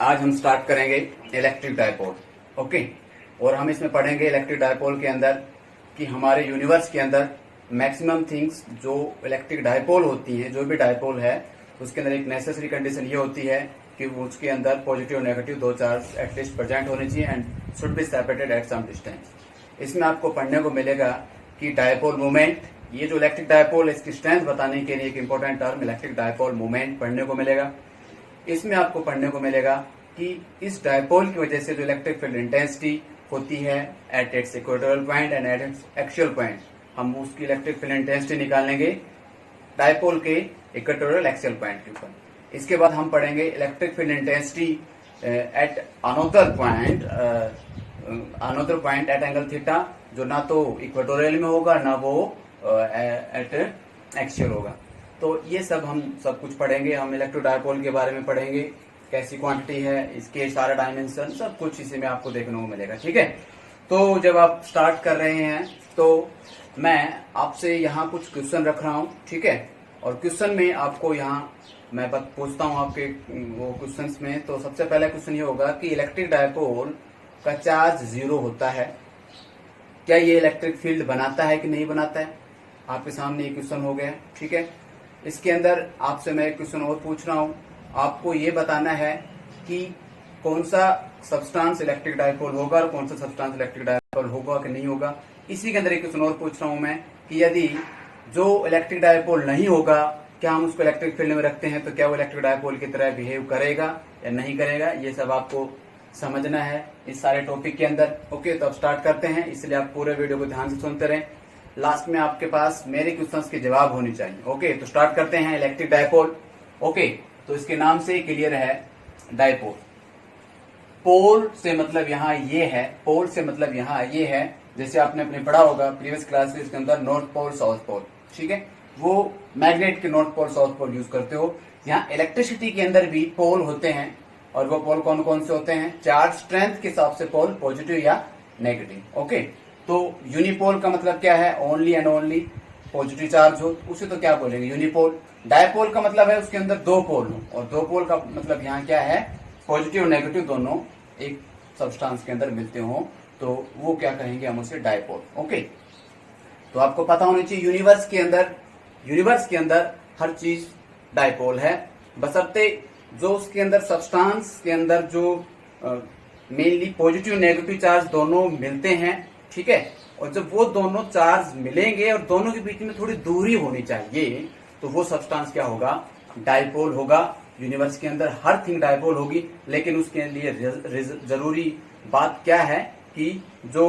आज हम स्टार्ट करेंगे इलेक्ट्रिक डायपोल। ओके, और हम इसमें पढ़ेंगे इलेक्ट्रिक डायपोल के अंदर कि हमारे यूनिवर्स के अंदर मैक्सिमम थिंग्स जो इलेक्ट्रिक डायपोल होती हैं, जो भी डायपोल है उसके अंदर एक नेसेसरी कंडीशन ये होती है कि उसके अंदर पॉजिटिव और नेगेटिव दो चार्ज एटलीस्ट प्रेजेंट होने चाहिए and should be separated at some distance. इसमें आपको पढ़ने को मिलेगा कि डायपोल मोमेंट, ये जो इलेक्ट्रिक डायपोल है इसकी स्ट्रेंथ बताने के लिए एक important term electric dipole moment पढ़ने को मिलेगा। इसमें आपको पढ़ने को मिलेगा कि इस डायपोल की वजह से जो इलेक्ट्रिक फील्ड इंटेंसिटी होती है at its equatorial point and at its actual point, हम उसकी इलेक्ट्रिक फील्ड इंटेंसिटी निकालेंगे डायपोल के इक्वेटोरियल एक्चुअल पॉइंट के ऊपर। इसके बाद हम पढ़ेंगे electric field intensity at another point at angle theta, जो ना तो इक्वेटोरियल में होगा ना वो एट एक्चुअल होगा। तो ये सब हम सब कुछ पढ़ेंगे। हम इलेक्ट्रिक डायपोल के बारे में पढ़ेंगे, कैसी क्वांटिटी है, इसके सारे डायमेंशन, सब कुछ इसी में आपको देखने को मिलेगा। ठीक है, तो जब आप स्टार्ट कर रहे हैं तो मैं आपसे यहाँ कुछ क्वेश्चन रख रहा हूँ। ठीक है, और क्वेश्चन में आपको यहाँ मैं पूछता हूँ आपके वो क्वेश्चंस में। तो सबसे पहला क्वेश्चन ये होगा कि इलेक्ट्रिक डायपोल का चार्ज 0 होता है, क्या ये इलेक्ट्रिक फील्ड बनाता है कि नहीं बनाता है? आपके सामने ये क्वेश्चन हो गया। ठीक है, इसके अंदर आपसे मैं एक क्वेश्चन और पूछ रहा हूँ, आपको ये बताना है कि कौन सा सब्सटेंस इलेक्ट्रिक डायपोल होगा और कौन सा सब्सटेंस इलेक्ट्रिक डायपोल होगा कि नहीं होगा। इसी के अंदर एक क्वेश्चन और पूछ रहा हूँ मैं कि यदि जो इलेक्ट्रिक डायपोल नहीं होगा, क्या हम उसको इलेक्ट्रिक फील्ड में रखते हैं तो क्या वो इलेक्ट्रिक डायपोल की तरह बिहेव करेगा या नहीं करेगा, ये सब आपको समझना है इस सारे टॉपिक के अंदर। ओके, तो अब स्टार्ट करते हैं, इसलिए आप पूरे वीडियो को ध्यान से सुनते रहें। लास्ट में आपके पास मेरे क्वेश्चंस के जवाब होने चाहिए। ओके, तो स्टार्ट करते हैं इलेक्ट्रिक डायपोल। ओके, तो इसके नाम से क्लियर है डायपोल। पोल से मतलब यहाँ ये है, पोल से मतलब यहाँ ये है, जैसे आपने अपने पढ़ा होगा प्रीवियस क्लासेस के अंदर नॉर्थ पोल साउथ पोल। ठीक है, वो मैग्नेट के north pole south pole use करते हो। यहाँ इलेक्ट्रिसिटी के अंदर भी पोल होते हैं, और वो पोल कौन कौन से होते हैं? चार्ज स्ट्रेंथ के हिसाब से पोल, पॉजिटिव या नेगेटिव। ओके, तो यूनिपोल का मतलब क्या है? Only and only positive charge हो, उसे तो क्या बोलेंगे? यूनिपोल। डायपोल का मतलब है उसके अंदर दो पोल हो, और दो पोल का मतलब यहाँ क्या है? पॉजिटिव और नेगेटिव दोनों एक सब्सटेंस के अंदर मिलते हो, तो वो क्या कहेंगे हम उसे? डायपोल। ओके, तो आपको पता होना चाहिए यूनिवर्स के अंदर हर चीज डायपोल है, बशर्ते जो उसके अंदर सब्सटेंस के अंदर जो मेनली पॉजिटिव नेगेटिव चार्ज दोनों मिलते हैं। ठीक है, और जब वो दोनों चार्ज मिलेंगे और दोनों के बीच में थोड़ी दूरी होनी चाहिए, तो वो सब्सटेंस क्या होगा? डायपोल होगा। यूनिवर्स के अंदर हर थिंग डायपोल होगी, लेकिन उसके लिए जरूरी बात क्या है कि जो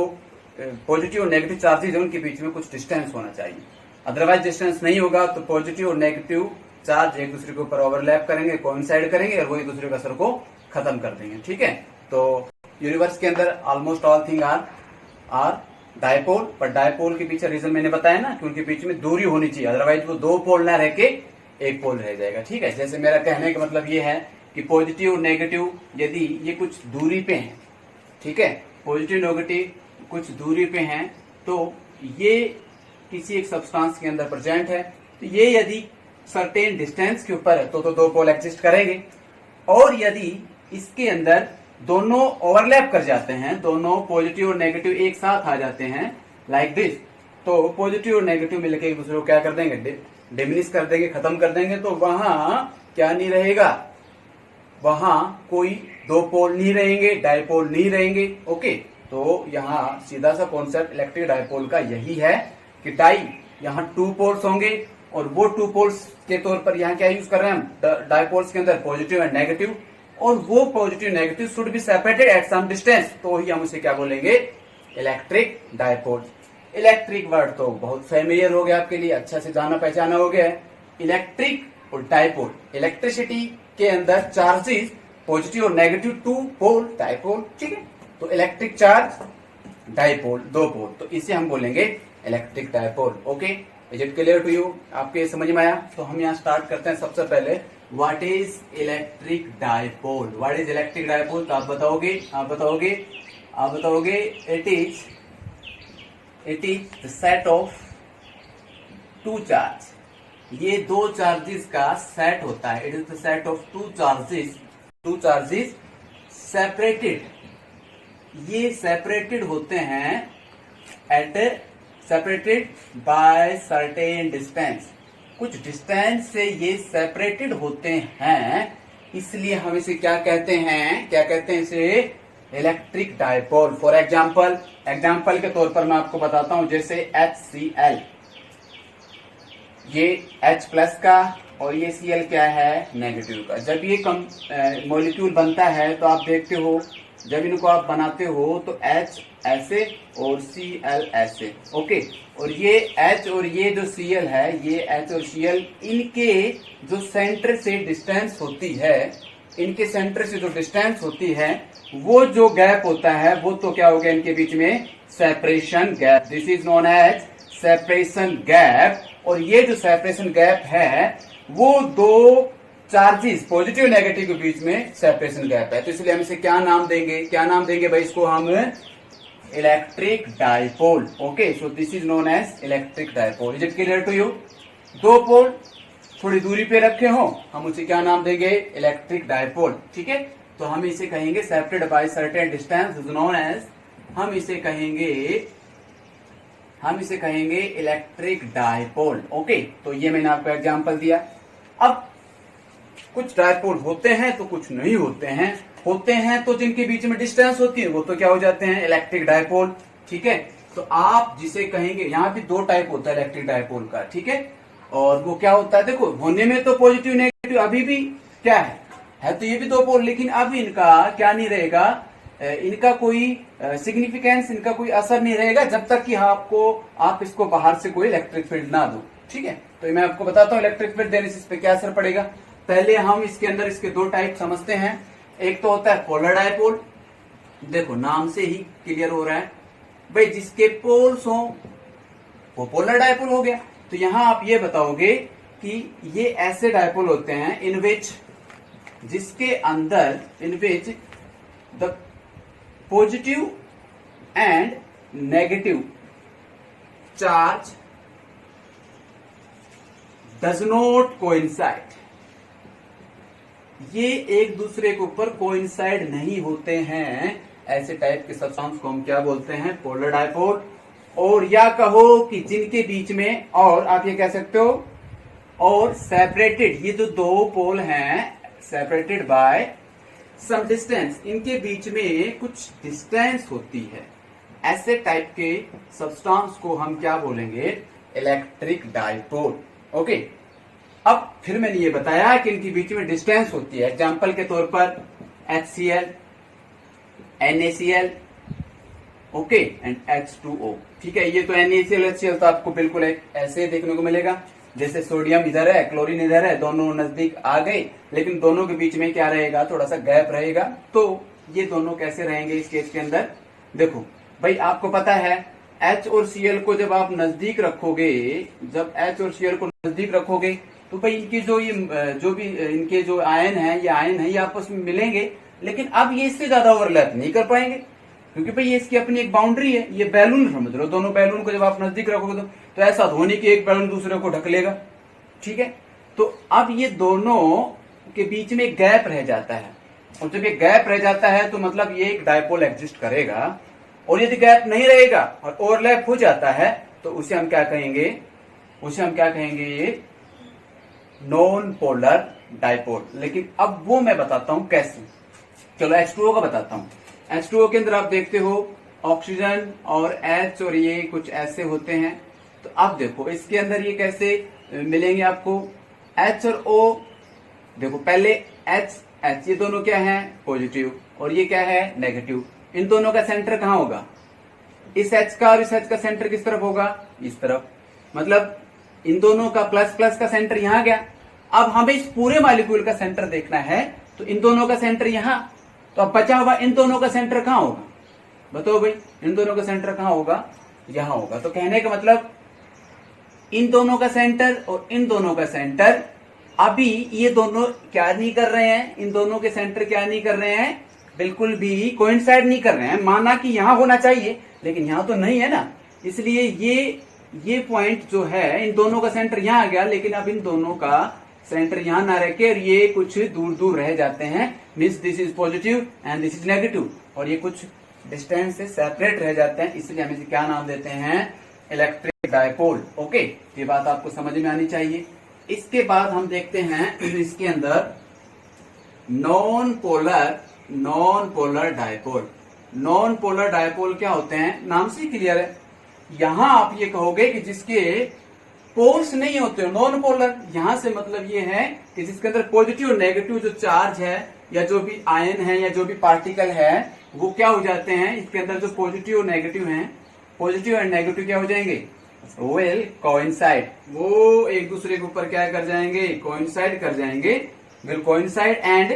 पॉजिटिव और नेगेटिव चार्जेज है उनके बीच में कुछ डिस्टेंस होना चाहिए। अदरवाइज डिस्टेंस नहीं होगा तो पॉजिटिव और नेगेटिव चार्ज एक दूसरे के ऊपर ओवरलैप करेंगे, कोइंसाइड करेंगे, और वो एक दूसरे के असर को खत्म कर देंगे। ठीक है, तो यूनिवर्स के अंदर almost all thing are dipole, पर डायपोल के पीछे रीजन मैंने बताया ना कि उनके बीच में दूरी होनी चाहिए, अदरवाइज वो दो पोल ना रह के एक पोल रह जाएगा। ठीक है, जैसे मेरा कहने का मतलब ये है कि पॉजिटिव और नेगेटिव यदि ये कुछ दूरी पे हैं, ठीक है, पॉजिटिव नेगेटिव कुछ दूरी पे हैं, तो ये किसी एक सब्सटेंस के अंदर प्रेजेंट है, तो ये यदि सर्टेन डिस्टेंस के ऊपर है तो दो पोल एग्जिस्ट करेंगे। और यदि इसके अंदर दोनों ओवरलैप कर जाते हैं, दोनों पॉजिटिव और नेगेटिव एक साथ आ जाते हैं लाइक दिस, तो पॉजिटिव और नेगेटिव मिलकर एक दूसरे को क्या कर देंगे? डिमिनिश कर देंगे, खत्म कर देंगे। तो वहां क्या नहीं रहेगा? वहां कोई दो पोल नहीं रहेंगे, डायपोल नहीं रहेंगे। ओके, तो यहाँ सीधा सा कॉन्सेप्ट इलेक्ट्रिक डायपोल का यही है कि यहाँ टू पोल्स होंगे, और वो टू पोल्स के तौर पर यहाँ क्या यूज कर रहे हैं हम? डायपोल्स के अंदर पॉजिटिव एंड नेगेटिव, और वो positive negative should be separated at some distance, तो ही हम उसे क्या बोलेंगे? Electric dipole. इलेक्ट्रिक वर्ड तो बहुत फेमिलियर हो गया आपके लिए, अच्छा से जाना पहचाना हो गया है। इलेक्ट्रिक और डायपोल, इलेक्ट्रिसिटी के अंदर चार्जेस पॉजिटिव और नेगेटिव, टू पोल डायपोल। ठीक है, तो इलेक्ट्रिक चार्ज डायपोल, दो पोल, तो इसे हम बोलेंगे electric dipole. Okay, is it clear to you? आपके समझ में आया? तो हम यहाँ स्टार्ट करते हैं। सबसे पहले what is electric dipole? What is electric dipole? तो आप बताओगे it is the set of two charge. ये दो चार्जेस का सेट होता है। It is the set of two charges separated, ये सेपरेटेड होते हैं at separated by certain distance, कुछ डिस्टेंस से ये सेपरेटेड होते हैं, इसलिए हम इसे क्या कहते हैं, क्या कहते हैं इसे, electric dipole. For example, example के तौर पर मैं आपको बताता हूं, जैसे HCl, ये H प्लस का और ये Cl क्या है, नेगेटिव का। जब ये मॉलिक्यूल बनता है तो आप देखते हो, जब इनको आप बनाते हो तो H ऐसे और Cl ऐसे, ओके। और ये H और ये जो Cl है, ये H और Cl, इनके जो सेंटर से डिस्टेंस होती है, इनके सेंटर से जो डिस्टेंस होती है, वो जो गैप होता है, वो तो क्या हो गया इनके बीच में, separation gap. This is known as separation gap. और ये जो सेपरेशन गैप है, वो दो चार्जेस पॉजिटिव नेगेटिव के बीच में सेपरेशन गैप है। तो इसलिए हम इसे क्या नाम देंगे, क्या नाम देंगे भाई, इसको हम electric dipole. Okay, so this is known as electric dipole. Is it clear to you? दो पोल थोड़ी दूरी पे रखे हो, हम उसे क्या नाम देंगे, इलेक्ट्रिक डायपोल। ठीक है, तो हम इसे कहेंगे separated by certain distance is known as, हम इसे कहेंगे इलेक्ट्रिक डायपोल। ओके, तो ये मैंने आपको एग्जांपल दिया। अब कुछ डायपोल होते हैं तो कुछ नहीं होते हैं। होते हैं तो जिनके बीच में डिस्टेंस होती है वो तो क्या हो जाते हैं, इलेक्ट्रिक डायपोल। ठीक है, तो आप जिसे कहेंगे, यहाँ भी दो टाइप होता है इलेक्ट्रिक डायपोल का। ठीक है, और वो क्या होता है, देखो होने में तो पॉजिटिव नेगेटिव अभी भी क्या है तो ये भी दो पोल, लेकिन अब इनका क्या नहीं रहेगा, इनका कोई सिग्निफिकेंस, इनका कोई असर नहीं रहेगा जब तक कि आप इसको बाहर से कोई इलेक्ट्रिक फील्ड ना दो। ठीक है, तो मैं आपको बताता हूँ इलेक्ट्रिक फील्ड देने से इस पे क्या असर पड़ेगा। पहले हम इसके अंदर इसके दो टाइप समझते हैं। एक तो होता है पोलर डायपोल, देखो नाम से ही क्लियर हो रहा है भाई, जिसके पोल्स हो वो पोलर डायपोल हो गया। तो यहां आप ये बताओगे कि ये ऐसे डायपोल होते हैं इन विच, जिसके अंदर in which the positive and negative charge does not coincide, ये एक दूसरे के ऊपर कोइंसाइड नहीं होते हैं। ऐसे टाइप के सब्सटेंस को हम क्या बोलते हैं, पोलर डायपोल। और या कहो कि जिनके बीच में, और आप ये कह सकते हो, और सेपरेटेड, ये जो दो पोल हैं सेपरेटेड बाय सम डिस्टेंस, इनके बीच में कुछ डिस्टेंस होती है, ऐसे टाइप के सब्सटेंस को हम क्या बोलेंगे, इलेक्ट्रिक डायपोल। ओके, अब फिर मैंने ये बताया कि इनके बीच में डिस्टेंस होती है। एग्जाम्पल के तौर पर HCl, NaCl, okay, and H2O। ठीक है, ये तो NaCl HCl तो आपको बिल्कुल ऐसे देखने को मिलेगा, जैसे सोडियम इधर है, क्लोरीन इधर है, दोनों नजदीक आ गए, लेकिन दोनों के बीच में क्या रहेगा, थोड़ा सा गैप रहेगा। तो ये दोनों कैसे रहेंगे इस केस के अंदर, देखो भाई आपको पता है H और Cl को जब आप नजदीक रखोगे, जब H और Cl को नजदीक रखोगे तो भाई इनकी जो भी इनके जो आयन है, ये आपस में मिलेंगे, लेकिन अब ये इससे ज्यादा ओवरलैप नहीं कर पाएंगे, क्योंकि भाई ये इसकी अपनी एक बाउंड्री है। ये बैलून समझ लो, दोनों बैलून को जब आप नजदीक रखोगे तो ऐसा धोनी कि एक बैलून दूसरे को ढक लेगा। ठीक है, तो अब ये दोनों के बीच में गैप रह जाता है, और जब ये गैप रह जाता है तो मतलब ये एक डायपोल एग्जिस्ट करेगा। और यदि गैप नहीं रहेगा और ओवरलैप हो जाता है तो उसे हम क्या कहेंगे, ये नॉन पोलर डायपोल। लेकिन अब वो मैं बताता हूं कैसे। चलो H2O का बताता हूं। H2O के अंदर आप देखते हो ऑक्सीजन और H और ये कुछ ऐसे होते हैं। तो अब देखो इसके अंदर ये कैसे मिलेंगे आपको, H और O। देखो पहले H ये दोनों क्या है, पॉजिटिव, और ये क्या है, नेगेटिव। इन दोनों का सेंटर कहाँ होगा, इस H का और इस H का सेंटर किस तरफ होगा, इस तरफ। मतलब इन दोनों का प्लस प्लस का सेंटर यहां गया। अब हमें इस पूरे मॉलिक्यूल का सेंटर देखना है, तो इन दोनों का सेंटर यहां, तो अब बचा हुआ इन दोनों का सेंटर कहां होगा, बताओ भाई, इन दोनों का सेंटर कहां होगा, यहां होगा। तो कहने का मतलब इन दोनों का सेंटर और इन दोनों का सेंटर, अभी ये दोनों क्या नहीं कर रहे हैं, इन दोनों के सेंटर क्या नहीं कर रहे हैं, बिल्कुल भी कोइंसाइड नहीं कर रहे हैं। माना कि यहां होना चाहिए लेकिन यहां तो नहीं है ना, इसलिए ये पॉइंट जो है, इन दोनों का सेंटर यहां आ गया, लेकिन अब इन दोनों का सेंटर यहां ना रह के ये कुछ दूर दूर रह जाते हैं, means this is positive and this is negative, और ये कुछ डिस्टेंस से सेपरेट रह जाते हैं, इसलिए हम इसे क्या नाम देते हैं, इलेक्ट्रिक डायपोल। ओके, ये बात आपको समझ में आनी चाहिए। इसके बाद हम देखते हैं इसके अंदर non polar dipole. Non polar dipole क्या होते हैं, नाम से क्लियर है। यहां आप ये कहोगे कि जिसके पोल्स नहीं होते, नॉन पोलर, यहां से मतलब ये है कि जिसके अंदर पॉजिटिव और नेगेटिव जो चार्ज है या जो भी आयन है या जो भी पार्टिकल है वो क्या हो जाते हैं, इसके अंदर जो पॉजिटिव और नेगेटिव हैं, पॉजिटिव एंड नेगेटिव क्या हो जाएंगे, विल कोइंसाइड, वो एक दूसरे के ऊपर क्या कर जाएंगे, कोइंसाइड कर जाएंगे, विल कोइंसाइड एंड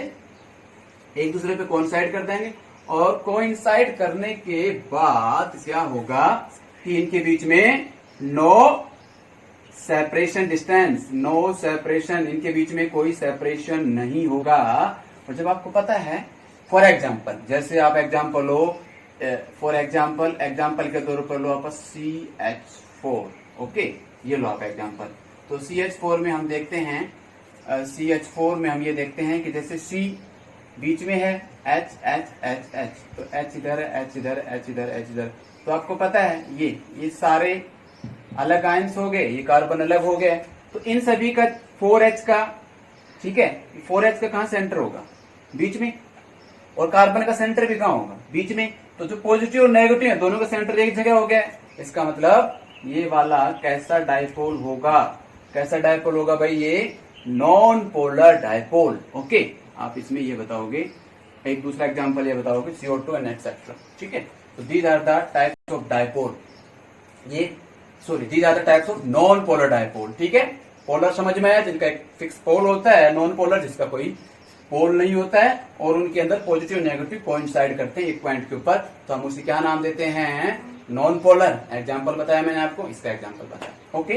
एक दूसरे पे कोइंसाइड कर देंगे, और कोइंसाइड करने के बाद क्या होगा कि इनके बीच में no separation distance, no separation, इनके बीच में कोई सेपरेशन नहीं होगा। और जब आपको पता है, फॉर एग्जाम्पल, जैसे आप एग्जाम्पल लो, फॉर एग्जाम्पल के तौर पर लो आप CH4, ओके, ये लो आप एग्जाम्पल। तो CH4 में हम देखते हैं, CH4 में हम ये देखते हैं कि जैसे C बीच में है, H H H H, तो H इधर है, H इधर, H इधर, H इधर, तो आपको पता है ये सारे अलग आयंस हो गए, ये कार्बन अलग हो गया, तो इन सभी का 4H का, ठीक है, 4H का कहां सेंटर होगा, बीच में, और कार्बन का सेंटर भी कहां होगा, बीच में, तो जो पॉजिटिव और नेगेटिव है दोनों का सेंटर एक जगह हो गया। इसका मतलब ये वाला कैसा डायपोल होगा, कैसा डायपोल होगा भाई, ये नॉन पोलर डायपोल। ओके, आप इसमें ये बताओगे, एक दूसरा एग्जांपल ये बताओगे, CO2 एंड एक्सेट्रा, ठीक है। तो these are the types of dipole, these are the types of non polar dipole, ठीक है। पोलर समझ में आया, जिनका एक फिक्स पोल होता है, नॉन पोलर जिसका कोई पोल नहीं होता है, और उनके अंदर पॉजिटिव नेगेटिव कोइंसाइड करते हैं एक पॉइंट के ऊपर, तो हम उसे क्या नाम देते हैं, नॉन पोलर। एग्जाम्पल बताया मैंने आपको, इसका एग्जाम्पल बताया। ओके,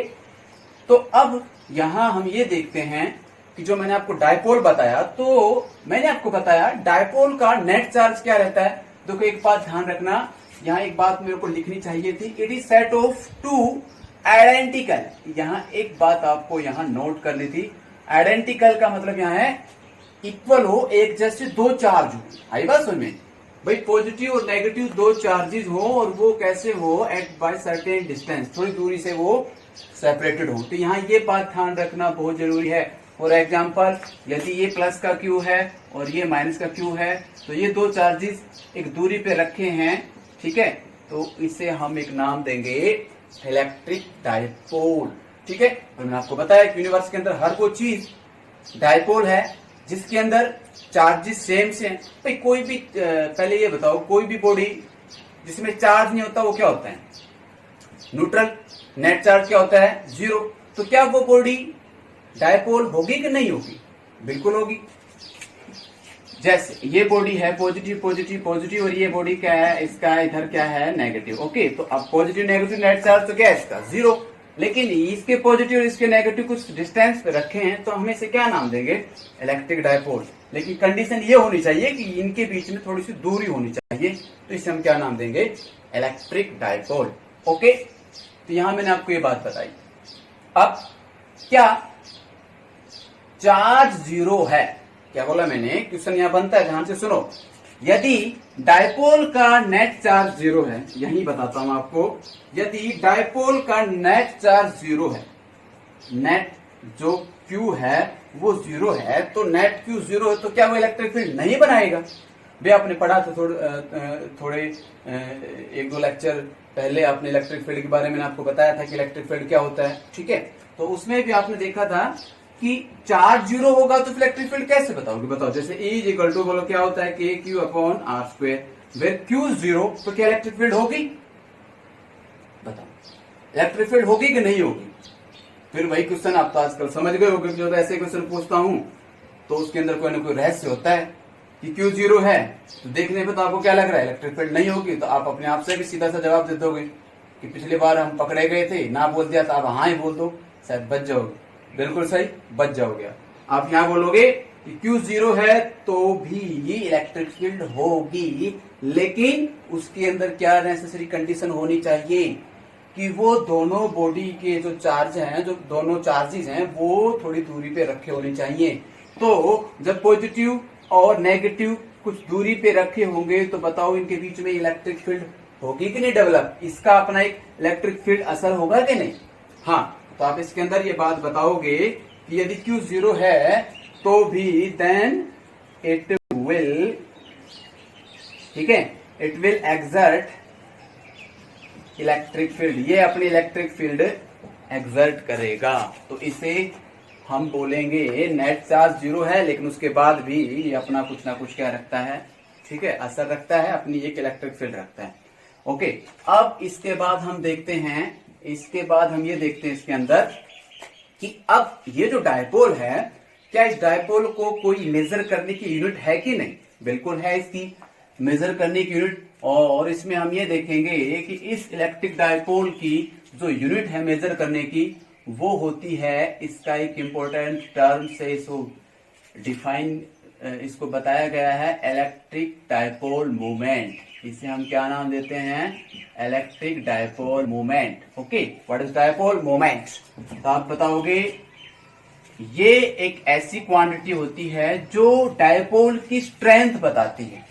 तो अब यहां हम ये देखते हैं कि जो मैंने आपको डायपोल बताया, तो मैंने आपको बताया डायपोल का नेट चार्ज क्या रहता है। देखो एक बात ध्यान रखना, यहाँ एक बात मेरे को लिखनी चाहिए थी, it is set of two identical, यहाँ एक बात आपको यहाँ नोट करनी थी, आइडेंटिकल का मतलब यहाँ है इक्वल हो, एक जैसे दो चार्ज हो, आई बात समझ में भाई, पॉजिटिव और नेगेटिव दो चार्जेस हो, और वो कैसे हो, एट बाय सर्टेन डिस्टेंस, थोड़ी दूरी से वो सेपरेटेड हो। तो यहाँ ये बात ध्यान रखना बहुत जरूरी है। फॉर एग्जाम्पल, यदि ये प्लस का क्यू है और ये माइनस का क्यू है, तो ये दो चार्जेस एक दूरी पे रखे हैं, ठीक है, तो इसे हम एक नाम देंगे इलेक्ट्रिक डायपोल, ठीक है। और मैंने आपको बताया कि यूनिवर्स के अंदर हर कोई चीज डायपोल है, जिसके अंदर चार्जेस सेम से हैं। भाई कोई भी, पहले ये बताओ, कोई भी बॉडी जिसमें चार्ज नहीं होता वो क्या होता है, न्यूट्रल। नेट चार्ज क्या होता है, 0। तो क्या वो बॉडी डायपोल होगी कि नहीं होगी, बिल्कुल होगी। जैसे ये बॉडी है पॉजिटिव पॉजिटिव पॉजिटिव, और ये बॉडी क्या है, इसका इधर क्या है, नेगेटिव। ओके, तो अब पॉजिटिव नेगेटिव नेट चार्ज तो क्या है इसका, 0, लेकिन इसके पॉजिटिव और इसके नेगेटिव कुछ डिस्टेंस पे रखे हैं, तो हम इसे क्या नाम देंगे, इलेक्ट्रिक डायपोल। लेकिन कंडीशन ये होनी चाहिए कि इनके बीच में थोड़ी सी दूरी होनी चाहिए, तो इसे हम क्या नाम देंगे, इलेक्ट्रिक डायपोल। ओके, तो यहां मैंने आपको ये बात बताई। अब क्या चार्ज 0 है, क्या बोला मैंने, क्वेश्चन यहां बनता है, ध्यान से सुनो। यदि डायपोल का नेट चार्ज 0 है, यही बताता हूं आपको, यदि डायपोल का नेट चार्ज 0 है, नेट जो Q है वो 0 है, तो नेट Q 0 है, तो क्या वो इलेक्ट्रिक फील्ड नहीं बनाएगा। भी आपने पढ़ा था थोड़े एक दो लेक्चर पहले, आपने इलेक्ट्रिक फील्ड के बारे में आपको बताया था कि इलेक्ट्रिक फील्ड क्या होता है, ठीक है। तो उसमें भी आपने देखा था कि चार्ज 0 होगा तो इलेक्ट्रिक फील्ड कैसे बताओगे, बताओ। जैसे E इज इक्वल टू, बोलो क्या होता है, KQ/R², वेयर Q 0, तो क्या इलेक्ट्रिक फील्ड होगी, बताओ, इलेक्ट्रिक फील्ड होगी कि नहीं होगी। फिर वही क्वेश्चन आप तो आजकल समझ गए होगे, जो ऐसे क्वेश्चन पूछता हूं तो उसके अंदर कोई ना कोई रहस्य होता है कि Q 0 है, तो देखने पे तो आपको क्या लग रहा है, इलेक्ट्रिक फील्ड नहीं होगी, तो आप अपने आप से भी सीधा सा जवाब दे दोगे कि पिछली बार हम पकड़े गए थे, ना बोल दिया तो आप हाँ ही बोल दो, शायद बच जाओगे। बिल्कुल सही, बच जाओगे। आप यहाँ बोलोगे कि Q 0 है तो भी इलेक्ट्रिक फील्ड होगी, लेकिन उसके अंदर क्या नेसेसरी कंडीशन होनी चाहिए, कि वो दोनों बॉडी के जो चार्ज हैं, जो दोनों चार्जेस हैं, वो थोड़ी दूरी पे रखे होने चाहिए। तो जब पॉजिटिव और नेगेटिव कुछ दूरी पे रखे होंगे तो बताओ इनके बीच में इलेक्ट्रिक फील्ड होगी कि नहीं डेवलप? इसका अपना एक इलेक्ट्रिक फील्ड असर होगा कि नहीं? हाँ, तो आप इसके अंदर ये बात बताओगे कि यदि Q 0 है तो भी देन इट विल, ठीक है, it will exert electric field, ये अपनी इलेक्ट्रिक फील्ड एक्सर्ट करेगा। तो इसे हम बोलेंगे नेट चार्ज 0 है, लेकिन उसके बाद भी ये अपना कुछ ना कुछ क्या रखता है, ठीक है, असर रखता है, अपनी एक इलेक्ट्रिक फील्ड रखता है। ओके, अब इसके बाद हम देखते हैं, इसके बाद हम ये देखते हैं इसके अंदर कि अब ये जो डायपोल है, क्या इस डायपोल को कोई मेजर करने की यूनिट है कि नहीं? बिल्कुल है इसकी मेजर करने की यूनिट। और इसमें हम ये देखेंगे कि इस इलेक्ट्रिक डायपोल की जो यूनिट है मेजर करने की, वो होती है, इसका एक इंपॉर्टेंट टर्म से इसको डिफाइन, इसको बताया गया है इलेक्ट्रिक डायपोल मोमेंट। इसे हम क्या नाम देते हैं? Electric dipole moment. Okay, what is dipole moment? तो आप बताओगे ये एक ऐसी क्वांटिटी होती है जो डायपोल की स्ट्रेंथ बताती है।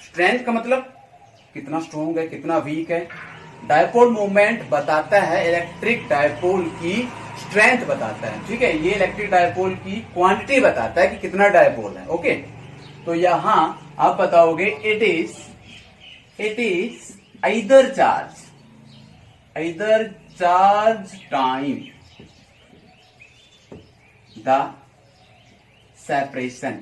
स्ट्रेंथ का मतलब कितना स्ट्रॉन्ग है, कितना वीक है। डायपोल मोमेंट बताता है इलेक्ट्रिक डायपोल की स्ट्रेंथ बताता है, ठीक है, ये इलेक्ट्रिक डायपोल की क्वांटिटी बताता है कि कितना डायपोल है। ओके, तो यहां आप बताओगे it is either charge time the separation,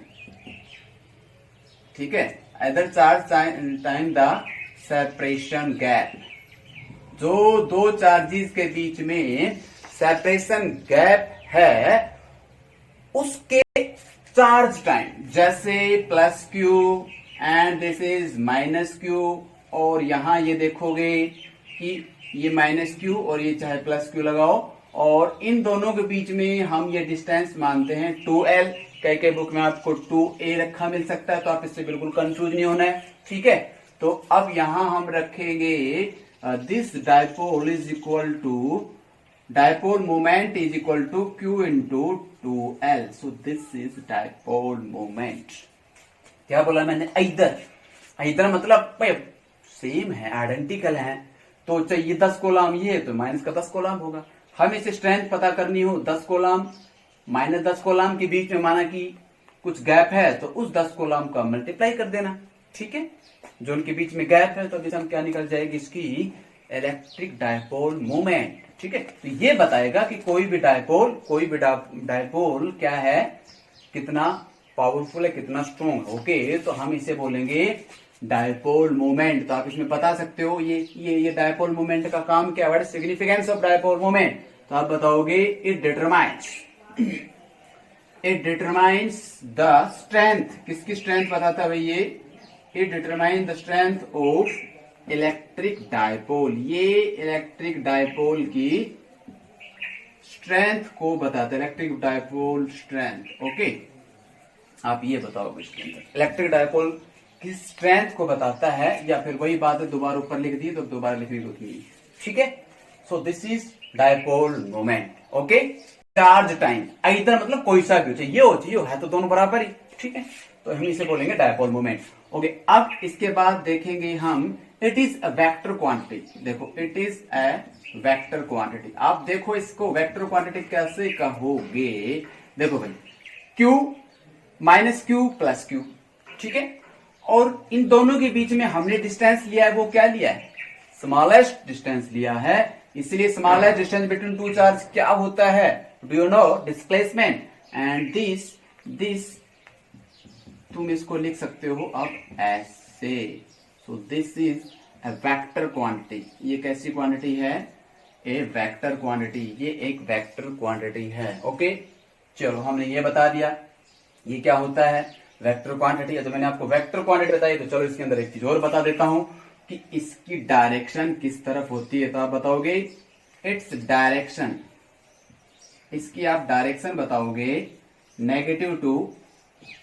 ठीक है, either charge time the separation gap, जो दो चार्जेस के बीच में सेपरेशन गैप है उसके चार्ज टाइम, जैसे plus Q and this is minus Q, और यहां ये देखोगे कि ये माइनस क्यू और ये चाहे प्लस क्यू लगाओ, और इन दोनों के बीच में हम ये डिस्टेंस मानते हैं 2L। कई बुक में आपको 2A रखा मिल सकता है, तो आप इससे बिल्कुल कंफ्यूज नहीं होना है, ठीक है। तो अब यहां हम रखेंगे this dipole is equal to, dipole moment is equal to Q into 2L। So this is dipole moment. क्या बोला मैंने? इधर मतलब सेम है, आइडेंटिकल है, तो चाहिए 10 कोलाम ये, तो माइनस का 10 कोलाम होगा। हम इसे स्ट्रेंथ पता करनी हो, 10 कोलाम माइनस 10 कोलाम के बीच में माना कि कुछ गैप है, तो उस 10 कोलाम का मल्टीप्लाई कर देना, ठीक है, जो उनके बीच में गैप है, तो हम क्या निकल जाएगी इसकी इलेक्ट्रिक डायपोल मोमेंट, ठीक है। तो ये बताएगा कि कोई भी डायपोल क्या है, कितना पावरफुल है, कितना स्ट्रॉन्ग है। ओके, तो हम इसे बोलेंगे डायपोल मोमेंट। तो आप इसमें बता सकते हो ये डायपोल मोमेंट का काम क्या है, सिग्निफिकेंस ऑफ डायपोल मोमेंट। तो आप बताओगे इट डिटरमाइंस द स्ट्रेंथ, किसकी स्ट्रेंथ बताता है भाई ये? It determine the strength of electric dipole, ये इलेक्ट्रिक डायपोल की स्ट्रेंथ को बताता है, इलेक्ट्रिक डायपोल स्ट्रेंथ। ओके, आप ये बताओगे इसके अंदर इलेक्ट्रिक डायपोल की स्ट्रेंथ को बताता है, या फिर वही बात है दोबारा ऊपर लिख दी तो दोबारा लिखनी होती, ठीक है। सो this is dipole moment. Okay, charge time इधर मतलब कोई सा भी हो, ये हो चाहिए है तो दोनों बराबर ही, ठीक है, तो हम इसे बोलेंगे डायपोल मोमेंट। ओके, अब इसके बाद देखेंगे हम it is a vector quantity. देखो it is a vector quantity. आप देखो इसको वेक्टर क्वांटिटी कैसे कहोगे? देखो भाई Q minus Q plus Q, ठीक है, और इन दोनों के बीच में हमने डिस्टेंस लिया है, वो क्या लिया है? स्मॉलेस्ट डिस्टेंस लिया है, इसलिए smallest distance between two charge क्या होता है? Do you know? Displacement. And this तुम इसको लिख सकते हो अब ऐसे। सो this is a vector quantity. ये कैसी क्वांटिटी है? ए वेक्टर क्वांटिटी, ये एक वेक्टर क्वांटिटी है। ओके, चलो हमने ये बता दिया ये क्या होता है, वेक्टर क्वांटिटी है। तो मैंने आपको वेक्टर क्वांटिटी बताई, तो चलो इसके अंदर एक चीज और बता देता हूं कि इसकी डायरेक्शन किस तरफ होती है। तो आप बताओगे इट्स डायरेक्शन, इसकी आप डायरेक्शन बताओगे नेगेटिव टू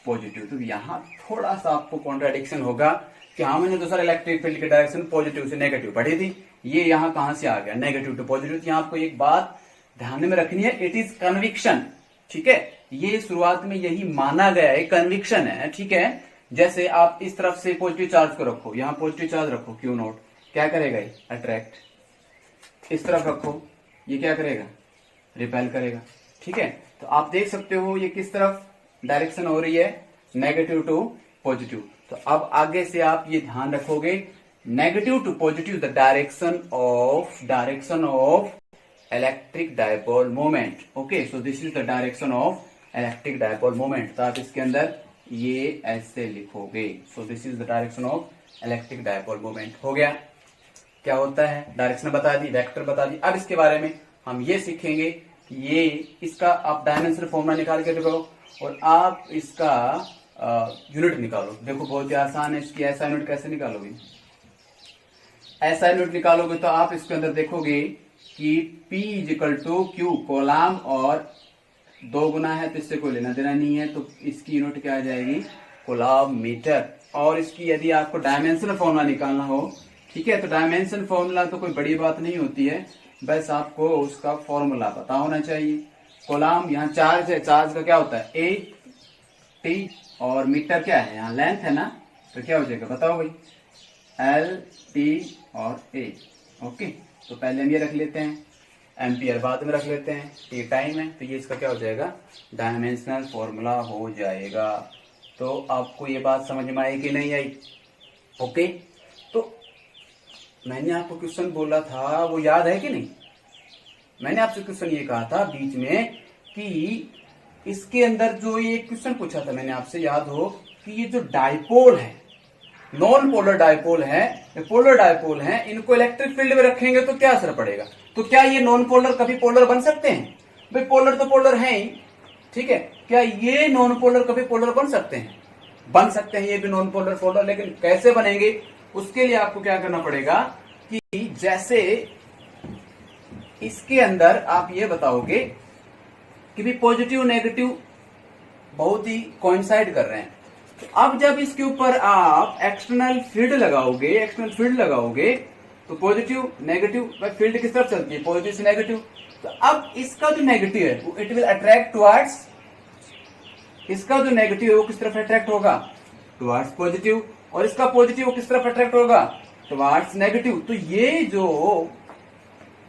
पॉजिटिव। तो यहां थोड़ा सा आपको कॉन्ट्राडिक्शन होगा कि हाँ मैंने दूसरा इलेक्ट्रिक फील्ड की डायरेक्शन पॉजिटिव से नेगेटिव पढ़ी थी, ये यहाँ कहां से आ गया, नेगेटिव टू पॉजिटिव। तो यहाँ आपको एक बात ध्यान में रखनी है, इट इज कन्विक्शन, ठीक है। ये शुरुआत में यही माना गया है, कन्विक्शन है, ठीक है। जैसे आप इस तरफ से पॉजिटिव चार्ज को रखो, यहाँ पॉजिटिव चार्ज रखो क्यू नॉट, क्या करेगा ये, अट्रैक्ट। इस तरफ रखो, ये क्या करेगा, रिपेल करेगा, ठीक है। तो आप देख सकते हो ये किस तरफ डायरेक्शन हो रही है, नेगेटिव टू पॉजिटिव। तो अब आगे से आप ये ध्यान रखोगे, negative to positive the direction of electric dipole moment. Okay, so this is the direction of electric dipole moment. तो आप इसके अंदर ये ऐसे लिखोगे, so this is the direction of electric dipole moment. हो गया, क्या होता है, डायरेक्शन बता दी, वेक्टर बता दी। अब इसके बारे में हम ये सीखेंगे कि ये इसका आप डायमेंशनल फॉर्मूला निकाल के देखो और आप इसका यूनिट निकालो। देखो बहुत ही आसान है, इसकी ऐसा यूनिट कैसे निकालोगे, ऐसा यूनिट निकालोगे तो आप इसके अंदर देखोगे कि P इजिकल टू क्यू, कोलाम और 2 गुना है तो इससे कोई लेना देना नहीं है, तो इसकी यूनिट क्या आ जाएगी, कोलाम मीटर। और इसकी यदि आपको डायमेंशनल फॉर्मूला निकालना हो, ठीक है, तो डायमेंशन फॉर्मूला तो कोई बड़ी बात नहीं होती है, बस आपको उसका फॉर्मूला पता होना चाहिए। कोलाम यहाँ चार्ज है, चार्ज का क्या होता है ए टी, और मीटर क्या है, यहाँ लेंथ है ना, तो क्या हो जाएगा बताओ भाई, एल टी और ए। ओके, तो पहले हम ये रख लेते हैं, एम्पियर बाद में रख लेते हैं, टी टाइम है, तो ये इसका क्या हो जाएगा, डायमेंशनल फॉर्मूला हो जाएगा। तो आपको ये बात समझ में आई कि नहीं आई। ओके, तो मैंने आपको क्वेश्चन बोला था वो याद है कि नहीं, मैंने आपसे क्वेश्चन ये कहा था बीच में कि इसके अंदर जो ये क्वेश्चन पूछा था मैंने आपसे, याद हो कि ये जो डाइपोल है, नॉन पोलर डाइपोल है, पोलर डाइपोल है, इनको इलेक्ट्रिक फील्ड में रखेंगे तो क्या असर पड़ेगा। तो क्या ये नॉन पोलर कभी पोलर बन सकते हैं, भाई पोलर तो पोलर है ही, ठीक है। क्या ये नॉन पोलर कभी पोलर बन सकते हैं, बन सकते हैं ये भी नॉन पोलर पोलर, लेकिन कैसे बनेंगे, उसके लिए आपको क्या करना पड़ेगा कि जैसे इसके अंदर आप ये बताओगे कि भी पॉजिटिव नेगेटिव बहुत ही कोइंसाइड कर रहे हैं, तो अब जब इसके ऊपर आप एक्सटर्नल फील्ड लगाओगे तो पॉजिटिव नेगेटिव फील्ड किस तरफ चलती है, पॉजिटिव से नेगेटिव। तो अब इसका जो नेगेटिव है वो इट विल अट्रैक्ट टुवर्ड्स, इसका जो नेगेटिव है वो किस तरफ अट्रैक्ट होगा, टुवर्ड्स पॉजिटिव, और इसका पॉजिटिव वो किस तरफ अट्रैक्ट होगा, टुवर्ड्स नेगेटिव। तो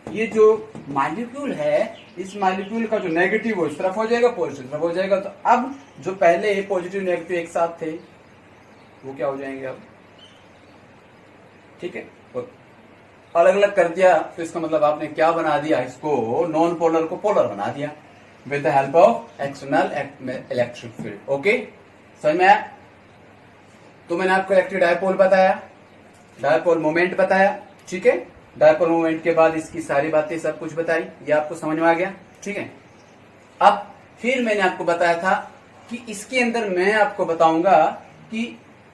ये जो मॉलिक्यूल है, इस मॉलिक्यूल का जो नेगेटिव वो इस तरफ हो जाएगा, पॉजिटिव तरफ हो जाएगा। तो अब जो पहले पॉजिटिव नेगेटिव एक साथ थे वो क्या हो जाएंगे अब, ठीक है, और अलग अलग कर दिया, तो इसका मतलब आपने क्या बना दिया, इसको नॉन पोलर को पोलर बना दिया with the help of external electric field. Okay, समझ में आया। तो मैंने आपको इलेक्ट्रिक डायपोल बताया, डायपोल मोमेंट बताया, ठीक है। डायपोल मोमेंट के बाद इसकी सारी बातें सब कुछ बताई, ये आपको समझ में आ गया, ठीक है। अब फिर मैंने आपको बताया था कि इसके अंदर मैं आपको बताऊंगा कि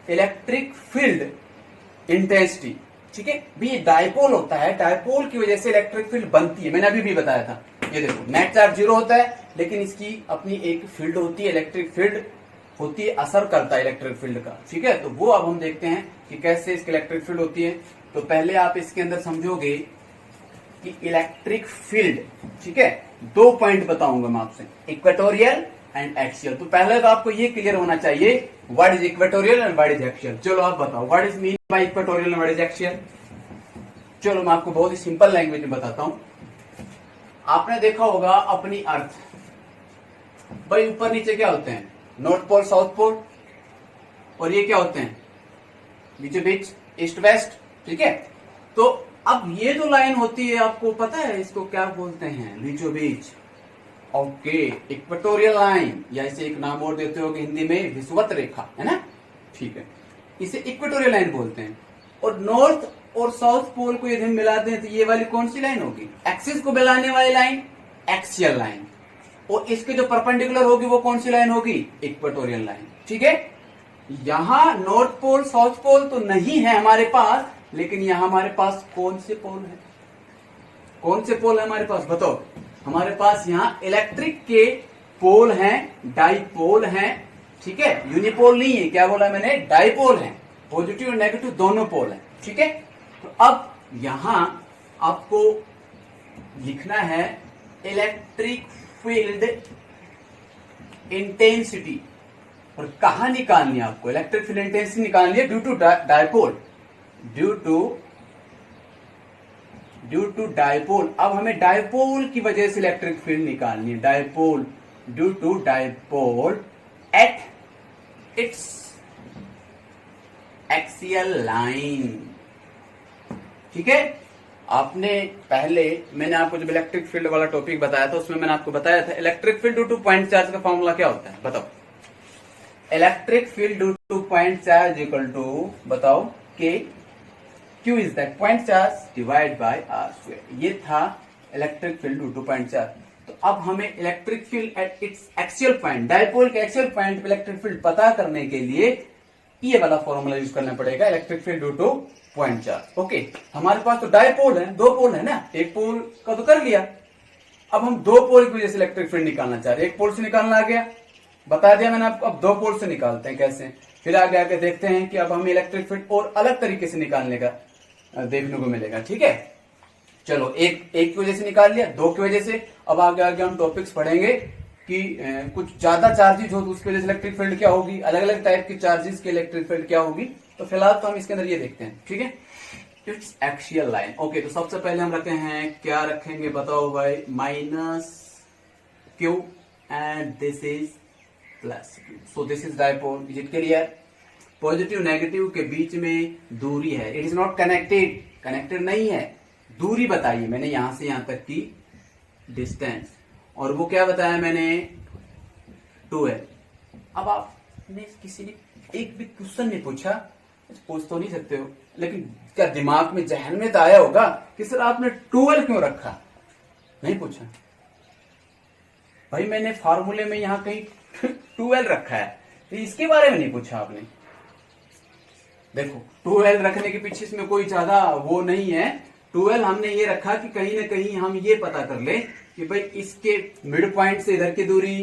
इलेक्ट्रिक फील्ड इंटेंसिटी, ठीक है। भी डायपोल होता है, डायपोल की वजह से इलेक्ट्रिक फील्ड बनती है, मैंने अभी भी बताया था। ये देखो नेट चार्ज 0 होता है, लेकिन इसकी अपनी एक फील्ड होती है, इलेक्ट्रिक फील्ड होती है, असर करता है इलेक्ट्रिक फील्ड का, ठीक है। तो वो अब हम देखते हैं कि कैसे इसकी इलेक्ट्रिक फील्ड होती है। तो पहले आप इसके अंदर समझोगे कि इलेक्ट्रिक फील्ड, ठीक है, 2 पॉइंट बताऊंगा मैं आपसे, इक्वेटोरियल एंड एक्सियल। तो पहले तो आपको ये क्लियर होना चाहिए what is equatorial and what is axial. चलो आप बताओ what is mean by equatorial and what is axial. चलो मैं आपको बहुत ही सिंपल लैंग्वेज में बताता हूं। आपने देखा होगा अपनी अर्थ, भाई ऊपर नीचे क्या होते हैं, नॉर्थ पोल साउथ पोल, और ये क्या होते हैं बीचों बीच ईस्ट वेस्ट, ठीक है। तो अब ये जो लाइन होती है आपको पता है इसको क्या बोलते हैं, बीचों बीच। ओके, इक्वेटोरियल लाइन, या इसे एक नाम और देते हो हिंदी में विषुवत रेखा, है ना, ठीक है, इसे इक्वेटोरियल लाइन बोलते हैं। और नॉर्थ और साउथ पोल को यदि हम मिलाते हैं तो ये वाली कौन सी लाइन होगी, एक्सिस को मिलाने वाली लाइन, एक्सियल लाइन। और इसके जो परपेंडिकुलर होगी वो कौन सी लाइन होगी, इक्वेटोरियल लाइन, ठीक है। यहां नॉर्थ पोल साउथ पोल तो नहीं है हमारे पास, लेकिन यहां हमारे पास कौन से पोल है, कौन से पोल है हमारे पास बताओ। हमारे पास यहाँ इलेक्ट्रिक के पोल हैं, डाइपोल हैं, ठीक है, यूनिपोल नहीं है, क्या बोला मैंने, डाइपोल है, पॉजिटिव और नेगेटिव दोनों पोल हैं, ठीक है। तो अब यहां आपको लिखना है इलेक्ट्रिक फील्ड इंटेंसिटी, और कहा निकालनी है आपको, इलेक्ट्रिक फील्ड इंटेंसिटी निकालनी है due to dipole, due to dipole. अब हमें डायपोल की वजह से इलेक्ट्रिक फील्ड निकालनी है, dipole, due to dipole at its axial line. ठीक है, आपने पहले मैंने आपको जब इलेक्ट्रिक फील्ड वाला टॉपिक बताया था उसमें मैंने आपको बताया था electric field due to point charge का फॉर्मूला क्या होता है, बताओ। Electric field due to point charge equal to, बताओ, k q is that point charge divide by r square. ये था electric field due to point charge. तो अब हमें electric field at its axial point, dipole के axial point पे electric field पता करने के लिए ये वाला फॉर्मूला यूज करना पड़ेगा, electric field due to point charge. Okay, हमारे पास तो डायपोल है, दो पोल है ना, एक पोल का तो कर लिया, अब हम दो पोल की वजह से इलेक्ट्रिक फील्ड निकालना चाह रहे हैं। एक पोल से निकालना आ गया, बता दिया मैंने आपको। अब दो पोल से निकालते हैं कैसे, फिर आगे आगे देखते हैं कि अब हमें इलेक्ट्रिक फील्ड और अलग तरीके से निकालने का देखने को मिलेगा। ठीक है, चलो एक की वजह से निकाल लिया, दो की वजह से। अब आगे आगे हम टॉपिक्स पढ़ेंगे कि कुछ ज्यादा चार्जेस हो तो उसकी वजह से इलेक्ट्रिक फील्ड क्या होगी, अलग अलग टाइप के चार्जेस की इलेक्ट्रिक फील्ड क्या होगी। तो फिलहाल तो हम इसके अंदर ये देखते हैं। ठीक है, इट्स एक्सियल लाइन। ओके, तो सबसे पहले हम रखते हैं, क्या रखेंगे बताओ भाई, minus Q and this is plus Q. So this is dipole, is it clear. Positive negative के बीच में दूरी है, it is not connected, connected नहीं है, दूरी बताइए मैंने यहां से यहां तक की डिस्टेंस, और वो क्या बताया मैंने, 2L। अब आपने किसी ने एक भी क्वेश्चन नहीं पूछा, पूछ तो नहीं सकते हो, लेकिन क्या दिमाग में, जहन में तो आया होगा कि सर आपने 2L क्यों रखा, नहीं पूछा भाई, मैंने फार्मूले में यहां कहीं 2L रखा है, तो इसके बारे में नहीं पूछा आपने। देखो 2L रखने के पीछे इसमें कोई ज्यादा वो नहीं है, 2L हमने ये रखा कि कहीं ना कहीं हम ये पता कर ले कि भाई इसके मिड पॉइंट से इधर की दूरी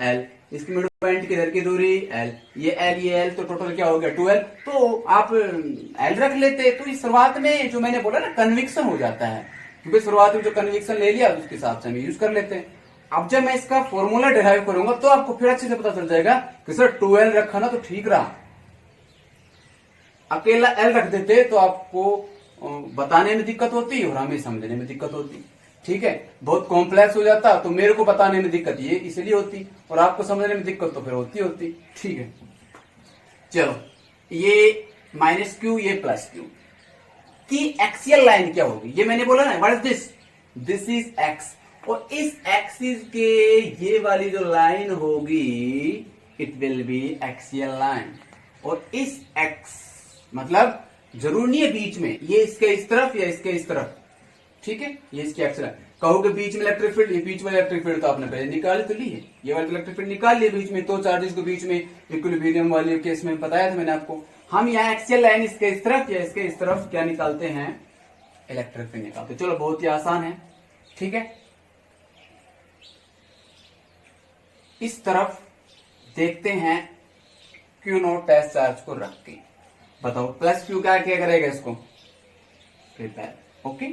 L, इसके मिड पॉइंट की इधर की दूरी L, ये L, तो टोटल क्या हो गया 2L। तो आप L रख लेते, तो इस शुरुआत में जो मैंने बोला ना कन्विक्शन हो जाता है, क्योंकि शुरुआत में जो कन्विक्शन ले लिया उसके हिसाब से हम यूज कर लेते हैं। अब जब मैं इसका फॉर्मूला डिराइव करूंगा तो आपको फिर अच्छे से पता चल जाएगा कि सर 2L रखा ना तो ठीक रहा, अकेला L रख देते तो आपको बताने में दिक्कत होती और हमें समझने में दिक्कत होती। ठीक है, बहुत कॉम्प्लेक्स हो जाता तो मेरे को बताने में दिक्कत ये इसलिए होती, और आपको समझने में दिक्कत तो फिर होती। ठीक है, चलो ये माइनस क्यू, ये प्लस क्यू की एक्सियल लाइन क्या होगी, ये मैंने बोला ना, what is this is x, और इस एक्सिस के ये वाली जो लाइन होगी it will be axial line, और इस एक्स मतलब जरूर नहीं है बीच में, ये इसके इस तरफ या इसके इस तरफ, ठीक है, ये इसकी एक्सियल लाइन। कहोगे बीच में इलेक्ट्रिक फील्ड, ये बीच में इलेक्ट्रिक फील्ड तो आपने पहले निकाल तो ली है, ये वाली इलेक्ट्रिक फील्ड निकाल लिया बीच में, तो चार्जेस को बीच में इक्विलिब्रियम वाले केस में बताया था मैंने आपको। हम यहाँ एक्सियल लाइन इसके इस तरफ या इसके इस तरफ क्या निकालते हैं, इलेक्ट्रिक फील्ड निकालते। चलो बहुत ही आसान है। ठीक है, इस तरफ देखते हैं क्यू नोट टेस्ट चार्ज को रख के, बताओ प्लस क्यू क्या करेगा इसको रिपेल। ओके,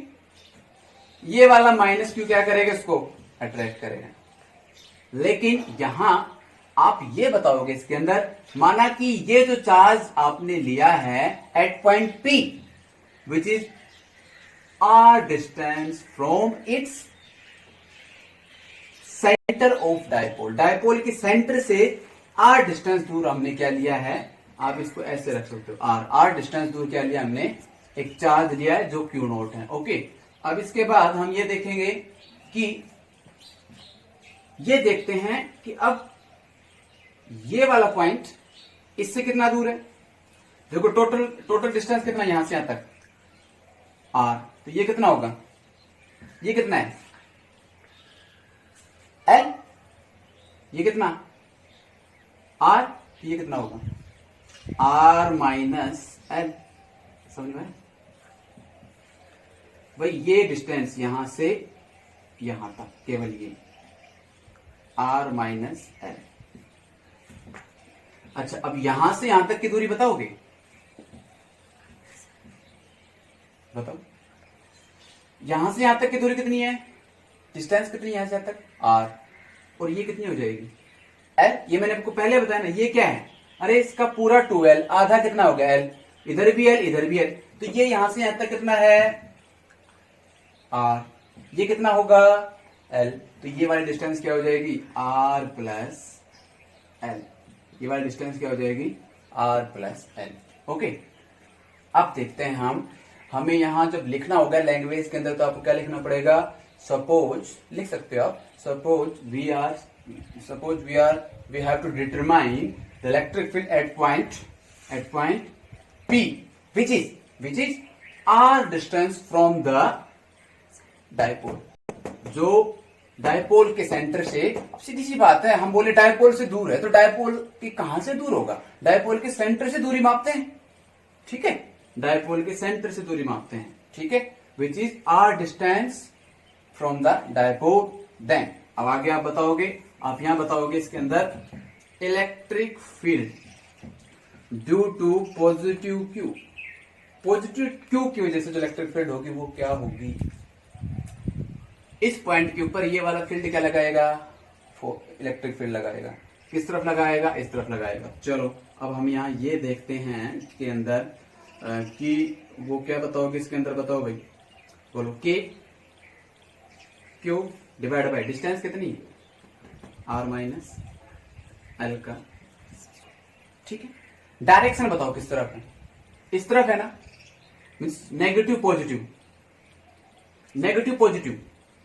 ये वाला माइनस क्यू क्या करेगा इसको अट्रैक्ट करेगा। लेकिन यहां आप ये बताओगे इसके अंदर, माना कि ये जो चार्ज आपने लिया है at point P which is r distance from its centre of dipole, dipole के सेंटर से आर डिस्टेंस दूर हमने क्या लिया है, आप इसको ऐसे रख सकते हो, आर डिस्टेंस दूर क्या लिया हमने, एक चार्ज लिया है जो क्यू नोट है। ओके, अब इसके बाद हम ये देखेंगे कि ये देखते हैं कि अब ये वाला पॉइंट इससे कितना दूर है। देखो टोटल डिस्टेंस कितना यहां से यहां तक आर, तो ये कितना होगा, ये कितना है एल, ये कितना आर, ये कितना होगा आर माइनस एल। समझ में भाई, ये डिस्टेंस यहां से यहां तक केवल ये आर माइनस एल। अच्छा, अब यहां से यहां तक की दूरी बताओगे, बताओ यहां से यहां तक की दूरी कितनी है, डिस्टेंस कितनी है यहां से यहां तक, r, और ये कितनी हो जाएगी l। ये मैंने आपको पहले बताया ना, ये क्या है, अरे इसका पूरा 2l, आधा कितना हो गया l, इधर भी l इधर भी l, तो ये यहां से यहां तक कितना है r, ये कितना होगा l, तो ये वाली डिस्टेंस क्या हो जाएगी r प्लस l, ये वाली डिस्टेंस क्या हो जाएगी r प्लस l। ओके, अब देखते हैं हमें यहां जब लिखना होगा लैंग्वेज के अंदर, तो आपको क्या लिखना पड़ेगा, सपोज लिख सकते हो आप, suppose we have to determine the electric field at point P which is r distance from the dipole. जो डायपोल के सेंटर से, अब सीधी सी बात है, हम बोले डायपोल से दूर है, तो डायपोल की कहां से दूर होगा, डायपोल के सेंटर से दूरी मापते हैं, ठीक है, डायपोल के सेंटर से दूरी मापते हैं, ठीक है, which is r distance from the dipole. Then अब आगे आप बताओगे, आप यहां बताओगे इसके अंदर electric field due to positive Q, positive Q की वजह से जो इलेक्ट्रिक फील्ड होगी वो क्या होगी, इस पॉइंट के ऊपर ये वाला फील्ड क्या लगाएगा, इलेक्ट्रिक फील्ड लगाएगा, किस तरफ लगाएगा, इस तरफ लगाएगा। चलो अब हम यहाँ ये देखते हैं इसके अंदर कि वो क्या बताओगे इसके अंदर, बताओ भाई, बोलो के क्यू डिवाइड बाय डिस्टेंस कितनी, r माइनस l का, ठीक है। डायरेक्शन बताओ किस तरफ है, इस तरफ है ना, मीन्स नेगेटिव पॉजिटिव,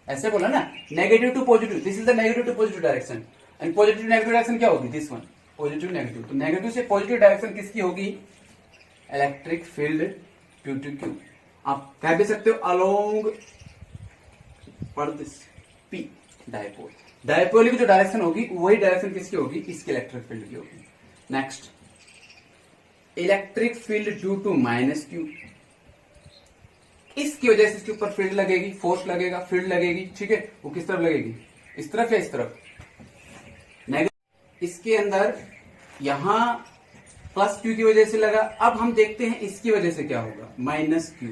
ऐसे बोला ना, negative to positive, this is the negative to positive direction, and positive negative direction क्या होगी, दिस वन, पॉजिटिव नेगेटिव, तो नेगेटिव से पॉजिटिव डायरेक्शन किसकी होगी, electric field due to Q। आप कह भी सकते हो अलोंग पर दिस P डायपोल, डायपोल की जो डायरेक्शन होगी वही डायरेक्शन किसकी होगी, इसकी इलेक्ट्रिक फील्ड की होगी। Next, electric field due to minus Q, इसकी वजह से इसके ऊपर फील्ड लगेगी, फोर्स लगेगा, फील्ड लगेगी, ठीक है, वो किस तरफ लगेगी, इस तरफ या इस तरफ, नेगेटिव, इसके अंदर यहां प्लस Q की वजह से लगा। अब हम देखते हैं इसकी वजह से क्या होगा, माइनस Q,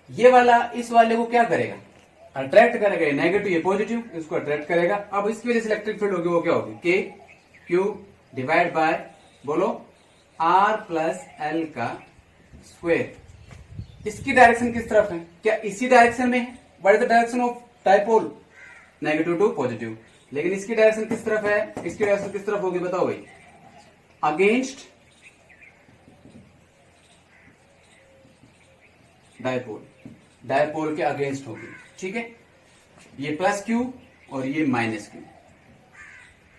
ये वाला इस वाले को क्या करेगा, अट्रैक्ट करेगा, नेगेटिव ये पॉजिटिव, इसको अट्रैक्ट करेगा। अब इसकी वजह से इलेक्ट्रिक फील्ड होगी, वो क्या होगी, के क्यू डिवाइड बाय, बोलो r प्लस l का स्क्वायर। इसकी डायरेक्शन किस तरफ है, क्या इसी डायरेक्शन में है, what is the direction of dipole, negative to positive, लेकिन इसकी डायरेक्शन किस तरफ है, इसकी डायरेक्शन किस तरफ होगी, बताओ भाई, अगेंस्ट डायपोल, डायपोल के अगेंस्ट होगी, ठीक है, ये प्लस Q और ये माइनस Q,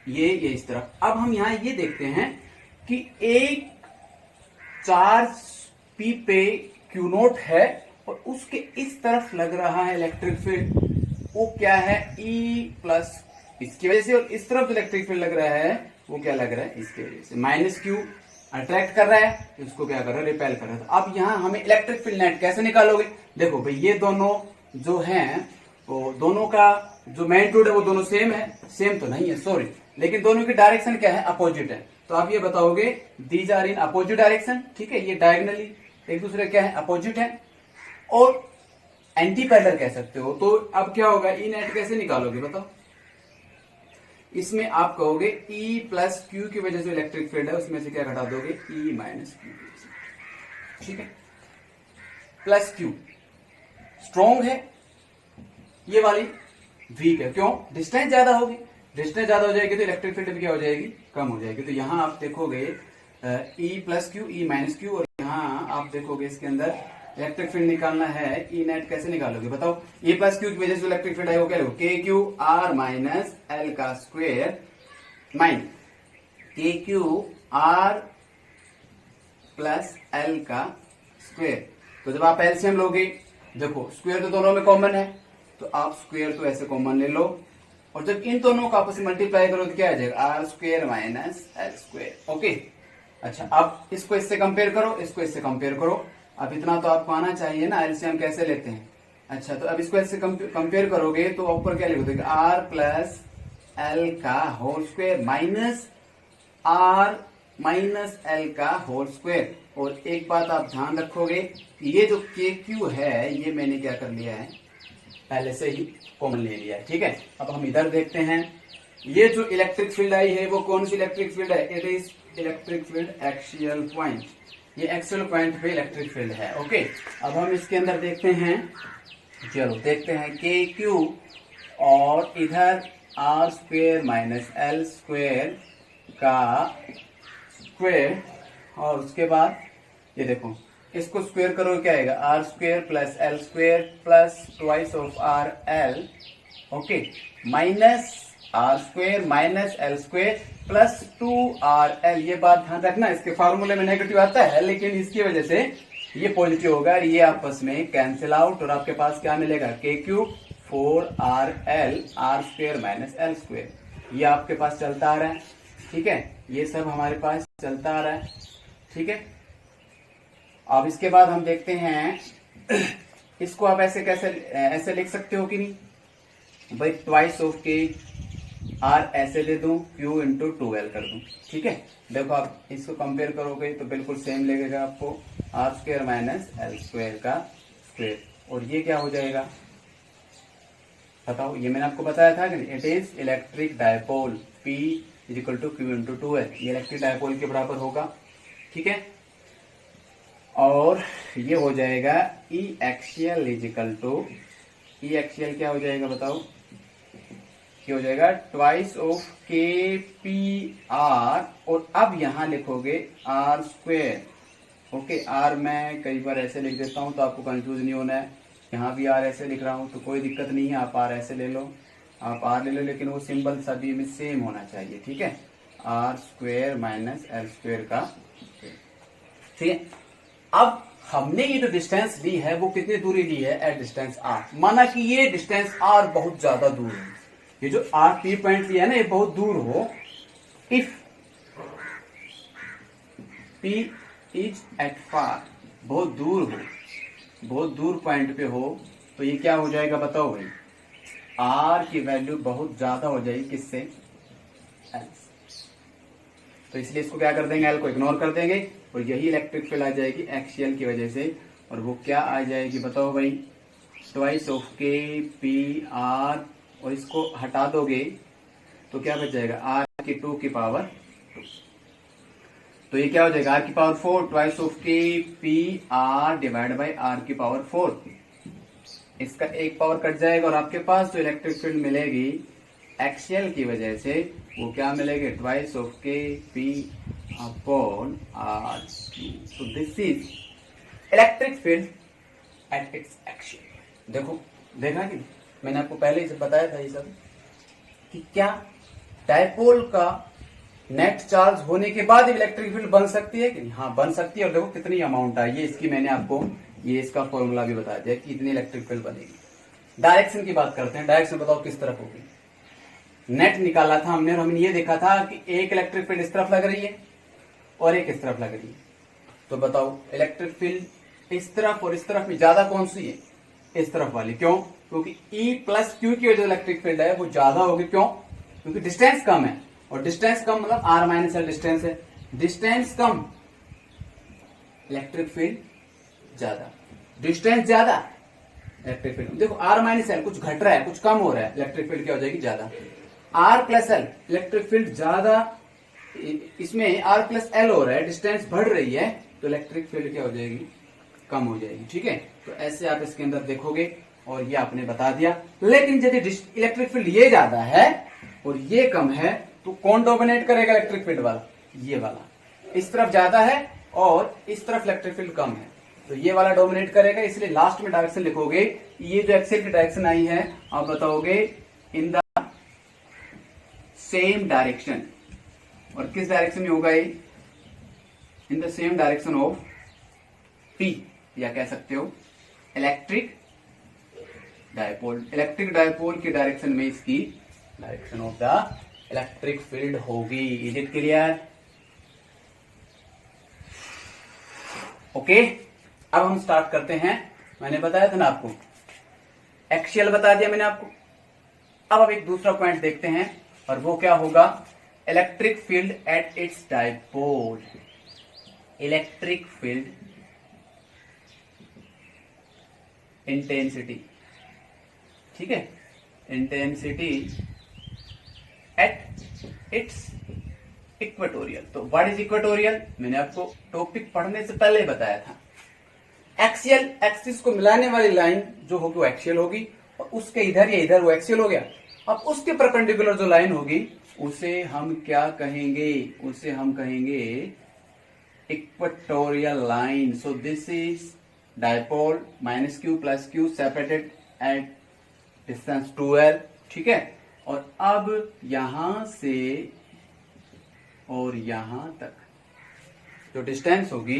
ये इस तरफ। अब हम यहां ये देखते हैं कि एक चार्ज P पे Q नोट है और उसके इस तरफ लग रहा है इलेक्ट्रिक फील्ड, वो क्या है, E प्लस, इसकी वजह से, और इस तरफ जो इलेक्ट्रिक फील्ड लग रहा है वो क्या लग रहा है, इसकी वजह से, माइनस Q अट्रैक्ट कर रहा है, इसको क्या कर रहा है, रिपेल कर रहा है। अब यहां हमें इलेक्ट्रिक फील्ड नेट कैसे निकालोगे, देखो भाई ये दोनों जो हैं, वो दोनों का जो मैग्नीट्यूड है वो दोनों सेम है, सेम तो नहीं है सॉरी, लेकिन दोनों की डायरेक्शन क्या है, अपोजिट है। तो आप ये बताओगे these are in opposite direction, ठीक है, ये डायगोनली एक दूसरे क्या है, अपोजिट है, और एंटी पैरेलल कह सकते हो। तो अब क्या होगा, ई नेट कैसे निकालोगे बताओ, इसमें आप कहोगे E प्लस Q की वजह से इलेक्ट्रिक फील्ड है, उसमें से क्या घटा दोगे, E माइनस Q, ठीक है, प्लस Q स्ट्रॉन्ग है, ये वाली वीक है, क्यों, डिस्टेंस ज्यादा होगी, डिस्टेंस ज्यादा हो जाएगी तो इलेक्ट्रिक फील्ड भी क्या हो जाएगी, कम हो जाएगी। तो यहां आप देखोगे E plus Q, E minus Q, और यहां आप देखोगे इसके अंदर इलेक्ट्रिक फील्ड निकालना है, ई नेट कैसे निकालोगे बताओ, E प्लस Q की वजह से इलेक्ट्रिक फील्ड है, वो क्या लोगे, के क्यू आर माइनस एल का स्क्वायर, माइन के क्यू आर प्लस एल का स्क्वायर। तो जब आप एलसीएम लोगे, देखो स्क्वायर तो दोनों में कॉमन है, तो आप स्क्वायर तो ऐसे कॉमन ले लो, और जब इन दोनों को आपस में मल्टीप्लाई करो तो क्या आ जाएगा, r square minus l square. Okay, अच्छा अब इसको इससे कंपेयर करो, इसको इससे कंपेयर करो, अब इतना तो आपको आना चाहिए ना, एलसीएम कैसे लेते हैं। अच्छा, तो अब इसको ऐसे कंपेयर करोगे तो ऊपर क्या लिखोगे, आर प्लस एल का whole square minus r minus l का होल स्क्वायर। और एक बात आप ध्यान रखोगे, ये जो के क्यू है ये मैंने क्या कर लिया है, पहले से ही कॉमन ले लिया है। ठीक है, अब हम इधर देखते हैं, ये जो इलेक्ट्रिक फील्ड आई है वो कौन सी इलेक्ट्रिक फील्ड है, it is electric field axial point. ये एक्सियल पॉइंट पे इलेक्ट्रिक फील्ड है। ओके, अब हम इसके अंदर देखते हैं, चलो देखते हैं के क्यू और इधर r square minus L square का स्क्वेयर, और उसके बाद ये देखो इसको स्क्वेयर करो क्या आएगा, r square plus L square plus twice of r l, okay, minus r square minus L square plus 2RL। ये बात ध्यान रखना, इसके फॉर्मूले में नेगेटिव आता है लेकिन इसकी वजह से ये पॉजिटिव होगा, ये आपस में कैंसिल आउट और आपके पास क्या मिलेगा, k q 4RL r square minus L square. ये आपके पास चलता आ रहा है। ठीक है, ये सब हमारे पास चलता आ रहा है। ठीक है, अब इसके बाद हम देखते हैं इसको आप ऐसे लिख सकते हो कि नहीं भाई, ट्वाइस ऑफ के आर ऐसे दे दूं, क्यू इंटू 2L कर दूं। ठीक है, देखो आप इसको कंपेयर करोगे तो बिल्कुल सेम लगेगा आपको, r square minus L square का स्क्वेयर, और ये क्या हो जाएगा बताओ, ये मैंने आपको बताया था कि it is electric dipole, P is equal to q into 2L, ये इलेक्ट्रिक डायपोल के बराबर होगा। ठीक है, और ये हो जाएगा E axial is equal to, E axial क्या हो जाएगा बताओ, ये हो जाएगा twice of K P R, और अब यहां लिखोगे आर स्क्वेयर। ओके, आर मैं कई बार ऐसे लिख देता हूं तो आपको कंफ्यूज नहीं होना है, यहाँ भी आर ऐसे लिख रहा हूं तो कोई दिक्कत नहीं है, आप आर ऐसे ले लो, आप आर ले लो, लेकिन वो सिंबल सभी में सेम होना चाहिए। ठीक है, R square minus L square का। ठीक है, अब हमने ये जो डिस्टेंस ली है वो कितनी दूरी ली है, एट डिस्टेंस आर। माना कि ये डिस्टेंस आर बहुत ज्यादा दूर है, ये जो आर पी पॉइंट लिया है ना ये बहुत दूर हो, if P is at far, बहुत दूर हो, बहुत दूर पॉइंट पे हो, तो ये क्या हो जाएगा बताओ भाई, आर की वैल्यू बहुत ज्यादा हो जाएगी किससे, एल। तो इसलिए इसको क्या कर देंगे, एल को इग्नोर कर देंगे, और यही इलेक्ट्रिक फील्ड आ जाएगी एक्सियल की वजह से, और वो क्या आ जाएगी बताओ भाई, twice of K P R, और इसको हटा दोगे तो क्या बच जाएगा, आर की 2 की पावर 2, तो ये क्या हो जाएगा, आर की power 4 twice of K P R divide by R की पावर 4, इसका एक पावर कट जाएगा, और आपके पास जो इलेक्ट्रिक फील्ड मिलेगी एक्सियल की वजह से वो क्या मिलेगी, twice of K P upon R cube. So this is electric field at its axial. देखो, देखा कि मैंने आपको पहले ही बताया था ये सब कि क्या डायपोल का नेट चार्ज होने के बाद इलेक्ट्रिक फील्ड बन सकती है कि नहीं, हाँ बन सकती है। और देखो कितनी अमाउंट आई है इसकी, मैंने आपको ये इसका फॉर्मूला भी बता दिया कि इतनी इलेक्ट्रिक फील्ड बनेगी। डायरेक्शन की बात करते हैं, डायरेक्शन बताओ किस तरफ होगी, नेट निकाला था हमने और हमने ये देखा था कि एक इलेक्ट्रिक फील्ड इस तरफ लग रही है और एक इस तरफ लग रही है, तो बताओ इलेक्ट्रिक फील्ड इस तरफ और इस तरफ में ज्यादा कौन सी है, इस तरफ वाली। क्यों, क्योंकि E प्लस क्यू की जो इलेक्ट्रिक फील्ड है वो ज्यादा होगी। क्यों, क्योंकि डिस्टेंस कम है, और डिस्टेंस कम मतलब आर माइनस एल डिस्टेंस है, डिस्टेंस कम इलेक्ट्रिक फील्ड ज्यादा, डिस्टेंस ज्यादा इलेक्ट्रिक फील्ड। देखो आर माइनस एल कुछ घट रहा है, कुछ कम हो रहा है, इलेक्ट्रिक फील्ड क्या हो जाएगी ज्यादा। R plus L electric field ज्यादा, इसमें आर प्लस एल हो रहा है, डिस्टेंस बढ़ रही है, तो इलेक्ट्रिक फील्ड क्या हो जाएगी, कम हो जाएगी। ठीक है, तो ऐसे आप इसके अंदर देखोगे, और ये आपने बता दिया। लेकिन यदि इलेक्ट्रिक फील्ड ये ज्यादा है और ये कम है तो कौन डोमिनेट करेगा इलेक्ट्रिक फील्ड वाला, ये वाला। इस तरफ ज्यादा है और इस तरफ इलेक्ट्रिक फील्ड कम है, तो ये वाला डोमिनेट करेगा। इसलिए लास्ट में डायरेक्शन लिखोगे, ये जो एक्सियल की डायरेक्शन आई है आप बताओगे इन द सेम डायरेक्शन, और किस डायरेक्शन में होगा ये, in the same direction of P, या कह सकते हो इलेक्ट्रिक डायपोल। इलेक्ट्रिक डायपोल की डायरेक्शन में इसकी direction of the electric field होगी। Is it clear? ओके, अब हम स्टार्ट करते हैं। मैंने बताया था ना आपको, एक्सियल बता दिया मैंने आपको। अब एक दूसरा पॉइंट देखते हैं, और वो क्या होगा, electric field at it's dipole, electric field intensity, ठीक है, इंटेंसिटी एट इट्स इक्वेटोरियल। तो व्हाट इज इक्वेटोरियल, मैंने आपको टॉपिक पढ़ने से पहले बताया था। एक्सियल एक्सिस को मिलाने वाली लाइन जो होगी वो एक्सियल होगी, और उसके इधर या इधर वो एक्सियल हो गया। अब उसके परपेंडिकुलर जो लाइन होगी उसे हम क्या कहेंगे, उसे हम कहेंगे equatorial line. So this is dipole -q + q separated at distance 2l, ठीक है। और अब यहां से और यहां तक जो डिस्टेंस होगी,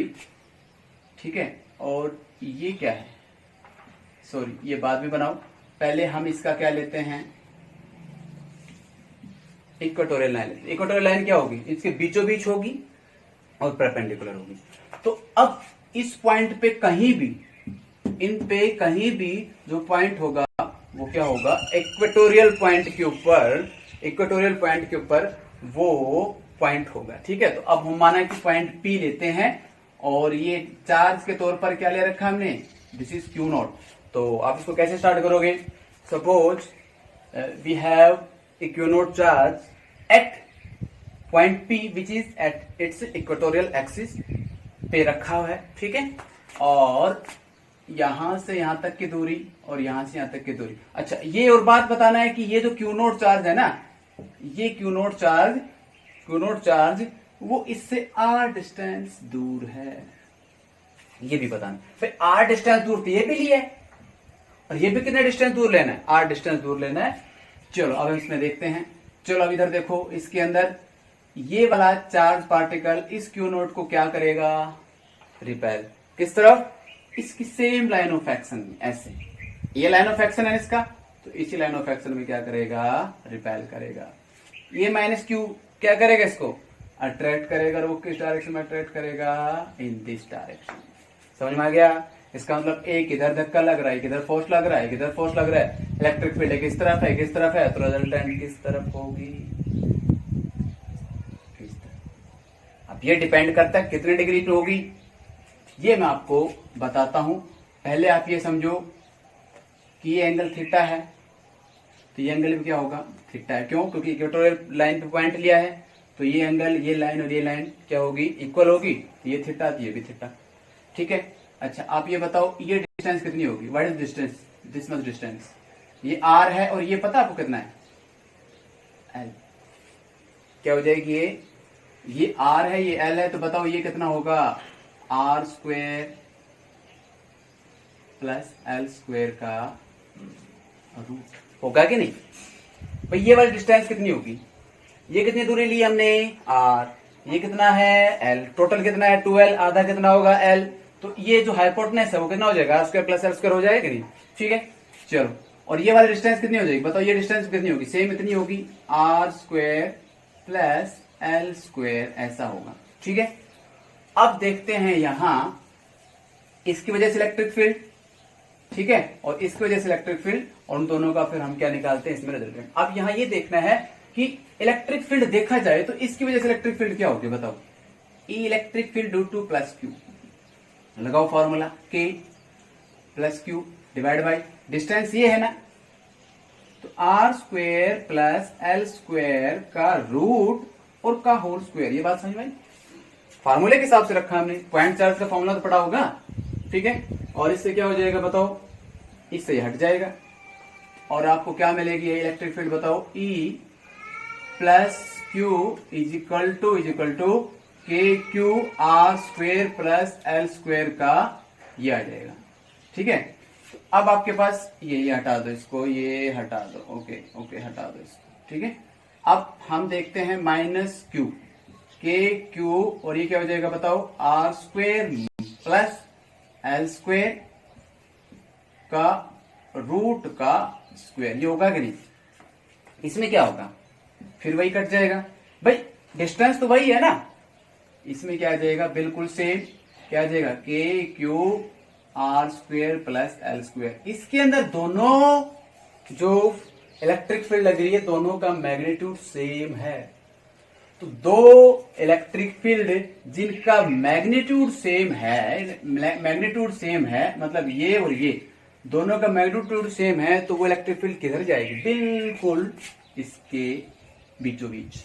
ठीक है, और ये क्या है, सॉरी ये बाद में बनाओ, पहले हम इसका क्या लेते हैं, इक्वेटोरियल लाइन लेते हैं। इक्वेटोरियल लाइन क्या होगी, इसके बीचों बीच होगी और परपेंडिकुलर होगी। तो अब इस पॉइंट पे कहीं भी, इन पे कहीं भी जो पॉइंट होगा वो क्या होगा, इक्वेटोरियल पॉइंट के ऊपर, इक्वेटोरियल पॉइंट के ऊपर वो पॉइंट होगा, ठीक है। तो अब हम माना कि पॉइंट P लेते हैं और ये चार्ज के तौर पर क्या ले रखा हमने, दिस इज Q0। तो आप इसको कैसे स्टार्ट करोगे, suppose we have a Q0 charge at point P which is at its equatorial axis पे रखा हुआ है, ठीक है। और यहां से यहां तक की दूरी और यहां से यहां तक की दूरी। अच्छा, ये और बात बताना है कि ये जो Q0 चार्ज है ना, ये Q0 चार्ज वो इससे r डिस्टेंस दूर है, ये भी बताना। फिर r डिस्टेंस दूर तो ये भी लिया है, और ये भी कितने डिस्टेंस दूर लेना है, r डिस्टेंस दूर लेना है। चलो अब इसमें देखते हैं। चलो अब इधर देखो, इसके अंदर ये वाला चार्ज पार्टिकल इस Q0 को क्या करेगा, रिपेल, किस तरफ, इसकी सेम लाइन ऑफ एक्शन में, ऐसे ये लाइन ऑफ एक्शन है इसका, तो इसी लाइन ऑफ एक्शन में क्या करेगा, रिपेल करेगा। ये -q क्या करेगा, इसको अट्रैक्ट करेगा, और वो किस डायरेक्शन में अट्रैक्ट करेगा, इन दिस डायरेक्शन। समझ में आ गया, इसका मतलब एक इधर धक्का लग रहा है, एक इधर फोर्स लग रहा है, एक इधर फोर्स लग रहा है, इलेक्ट्रिक फील्ड किस तरफ है, किस तरफ है, तो रिजल्टेंट किस तरफ होगी, किस तरफ। अब ये डिपेंड करता है कितने डिग्री पे होगी, ये मैं आपको बताता हूं। पहले आप ये समझो कि ये एंगल थीटा है, तो ये एंगल भी क्या होगा, थीटा है। क्यों, क्योंकि इक्वेटोरियल लाइन पे पॉइंट लिया है, तो ये एंगल, ये लाइन और ये लाइन क्या होगी, इक्वल होगी। तो ये थीटा, तो ये भी थीटा, ठीक है। अच्छा, आप ये बताओ ये डिस्टेंस कितनी होगी, what is distance, this much distance, ये r है, और ये पता आपको कितना है, l, क्या हो जाएगी, ये r है, ये l है, तो बताओ ये कितना होगा, r² + l² का रूट होगा कि नहीं। भाई ये वाली डिस्टेंस कितनी होगी, ये कितनी दूरी ली हमने, r, ये कितना है, l, टोटल कितना है 2l, आधा कितना होगा l, तो ये जो हाइपोटेनस है वो कितना हो जाएगा, r² + l² हो जाएगा कि नहीं, ठीक है। चलो, और ये वाली डिस्टेंस कितनी हो जाएगी, बताओ ये डिस्टेंस कितनी होगी, सेम इतनी होगी, r² + l², ऐसा होगा, ठीक है। अब देखते हैं यहां, इसकी वजह से इलेक्ट्रिक फील्ड, ठीक है, और इसकी वजह से इलेक्ट्रिक फील्ड, और उन दोनों का फिर हम क्या निकालते हैं, इसमें रिजल्टेंट। अब यहां ये देखना है कि इलेक्ट्रिक फील्ड देखा जाए तो इसकी वजह से इलेक्ट्रिक फील्ड क्या होगी, बताओ, E electric field due to +q, लगाओ formula, k + q divide by distance ये है ना, तो r² + l² का रूट और का होल स्क्वायर, ये बात समझ में आई, फार्मूले के हिसाब से रखा हमने, पॉइंट चार्ज का फॉर्मूला तो पढ़ा होगा, ठीक है। और इससे क्या हो जाएगा, बताओ, इससे ये हट जाएगा, और आपको क्या मिलेगी, इलेक्ट्रिक फील्ड बताओ, E + q is equal to KQ r² + l² का ये आ जाएगा, ठीक है। तो अब आपके पास ये हटा दो, इसको ये हटा दो, ओके हटा दो इसको, ठीक है। अब हम देखते हैं -q, KQ, और ये क्या हो जाएगा, बताओ, r² + l² का रूट का स्क्वायर, ये होगा कि नहीं, इसमें क्या होगा, फिर वही कट जाएगा, भाई डिस्टेंस तो वही है ना, इसमें क्या आ जाएगा, बिल्कुल सेम, क्या आ जाएगा, KQ r² + l²। इसके अंदर दोनों जो इलेक्ट्रिक फील्ड लग रही है, दोनों का मैग्नीट्यूड सेम है, तो दो इलेक्ट्रिक फील्ड जिनका मैग्नीट्यूड सेम है, मतलब ये और ये दोनों का मैग्नीट्यूड सेम है, तो वो इलेक्ट्रिक फील्ड किधर जाएगी? बिल्कुल इसके बीचों बीच।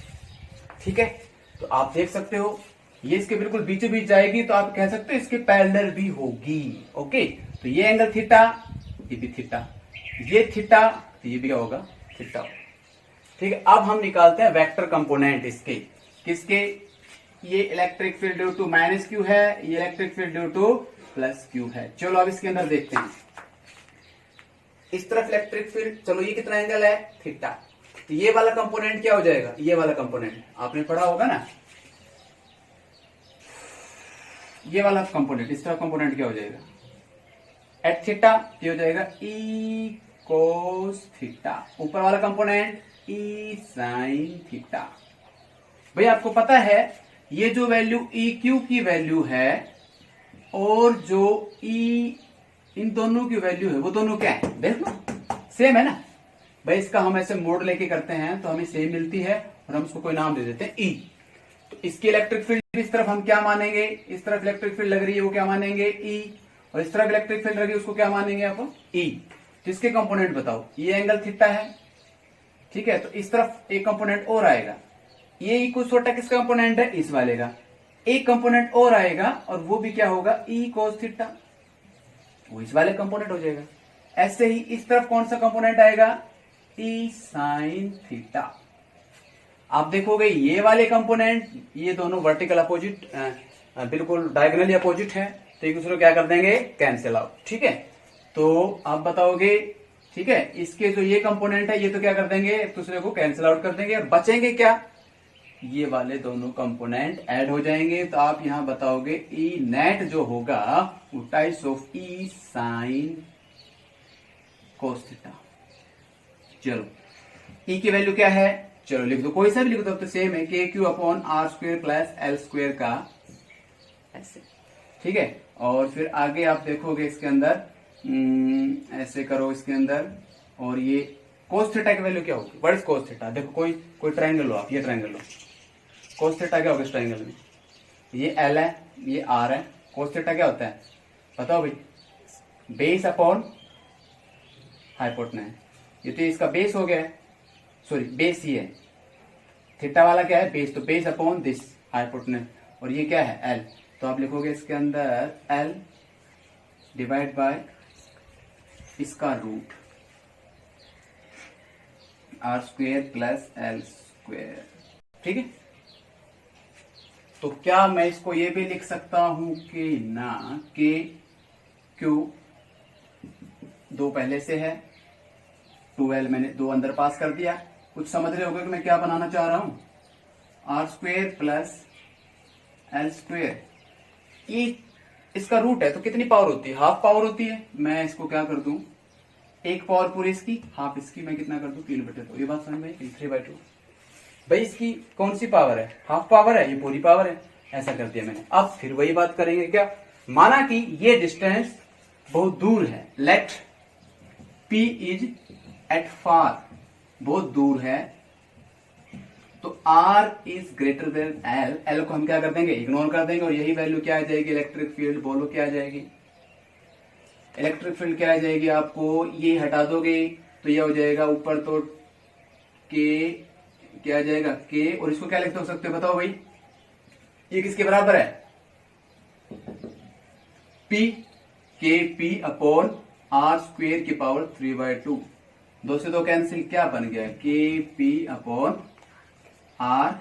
ठीक है, तो आप देख सकते हो ये इसके बिल्कुल बीचों बीच जाएगी, तो आप कह सकते हो इसके पैरेलल भी होगी। ओके, तो ये एंगल थीटा, ये भी थीटा, ये थीटा, तो ये भी क्या होगा? थीटा। ठीक है, अब हम निकालते हैं वेक्टर कंपोनेंट इसके, किसके? ये electric field due to minus q है, ये electric field due to plus q है। चलो अब इसके अंदर देखते हैं। इस तरफ इलेक्ट्रिक फील्ड, चलो ये कितना एंगल है? थीटा। तो ये वाला कंपोनेंट क्या हो जाएगा? ये वाला कंपोनेंट आपने पढ़ा होगा ना, ये वाला कंपोनेंट, इस तरफ कंपोनेंट क्या हो जाएगा? एट थीटा ये हो जाएगा ई कोस थीटा। ऊपर वाला कंपोनेंट ई साइन थीटा। भाई आपको पता है ये जो वैल्यू ई क्यू की वैल्यू है और जो ई इन दोनों की वैल्यू है, वो दोनों क्या है? देख लो, सेम है ना भाई। इसका हम ऐसे मोड लेके करते हैं तो हमें सेम मिलती है और हम उसको कोई नाम दे देते हैं ई। तो इसकी इलेक्ट्रिक फील्ड इस तरफ हम क्या मानेंगे? इस तरफ इलेक्ट्रिक फील्ड लग रही है वो क्या मानेंगे? ई। और इस तरफ इलेक्ट्रिक फील्ड लग रही है उसको क्या मानेंगे आप? ई। तो इसके कंपोनेंट बताओ। ये एंगल थीटा है, ठीक है, तो इस तरफ एक कंपोनेंट और आएगा। ये ई कोस थीटा किसका कंपोनेंट है? इस वाले का। एक कंपोनेंट और आएगा और वो भी क्या होगा? ई कोस थीटा, वो इस वाले कंपोनेंट हो जाएगा। ऐसे ही इस तरफ कौन सा कंपोनेंट आएगा? ई साइन थीटा। आप देखोगे ये वाले कंपोनेंट, ये दोनों वर्टिकल अपोजिट, बिल्कुल डायगोनली अपोजिट है, तो एक दूसरे को क्या कर देंगे? Cancel out. ठीक है, तो आप बताओगे, ठीक है, इसके जो ये कंपोनेंट है ये तो क्या कर देंगे? एक दूसरे को कैंसिल आउट कर देंगे और बचेंगे क्या? ये वाले दोनों कंपोनेंट ऐड हो जाएंगे। तो आप यहां बताओगे ई नेट जो होगा वो types of E sine cos theta. चलो ई की वैल्यू क्या है? चलो लिख दो, कोई सा भी लिख दो, तो सेम है, K q upon R square plus L square का ऐसे। ठीक है, और फिर आगे आप देखोगे इसके अंदर ऐसे करो इसके अंदर, और ये कोस थीटा की वैल्यू क्या होगी? What is cos theta? देखो कोई ट्रायंगल लो, आप ये ट्रायंगल लो, कोस थीटा क्या होगा इस ट्रायंगल में? ये एल है, ये आर है। कोस थीटा क्या होता है बताओ भाई? Base upon hypotenuse. ये तो इसका बेस हो गया है, सॉरी बेस ये है, थीटा वाला क्या है? बेस। तो बेस अपॉन दिस हाइपोटेनस, और ये क्या है? एल। तो आप लिखोगे इसके अंदर एल डिवाइड बाय इसका root R square plus L square. ठीक है, तो क्या मैं इसको ये भी लिख सकता हूं कि ना के क्यू दो पहले से है, 2l मैंने दो अंदर पास कर दिया। कुछ समझ रहे होगे कि मैं क्या बनाना चाह रहा हूं? R square plus L square. ये इसका रूट है तो कितनी पावर होती है? हाफ पावर होती है। मैं इसको क्या कर दूं? एक पावर पूरी इसकी, हाफ इसकी, मैं कितना कर दूं? 3/2। ये बात समझ में? 3/2। भाई इसकी कौन सी पावर है? हाफ पावर है, ये पूरी पावर है। ऐसा कर दिया मैंने। अब फिर वही बात करेंगे क्या? माना कि ये डिस्टेंस बहुत दूर है, let P is at far, बहुत दूर है, तो R is greater than L। L को हम क्या कर देंगे? इग्नोर कर देंगे, और यही वैल्यू क्या आ जाएगी? Electric field. बोलो क्या आ जाएगी? इलेक्ट्रिक फील्ड क्या आ जाएगी? आपको ये हटा दोगे तो ये हो जाएगा ऊपर, तो के क्या आ जाएगा? के, और इसको क्या लिखते हो सकते हो बताओ भाई? ये किसके बराबर है? P, के पी अपॉन आर स्क्वेयर की पावर 3/2। 2 से 2 कैंसिल, क्या बन गया? के पी अपॉन आर,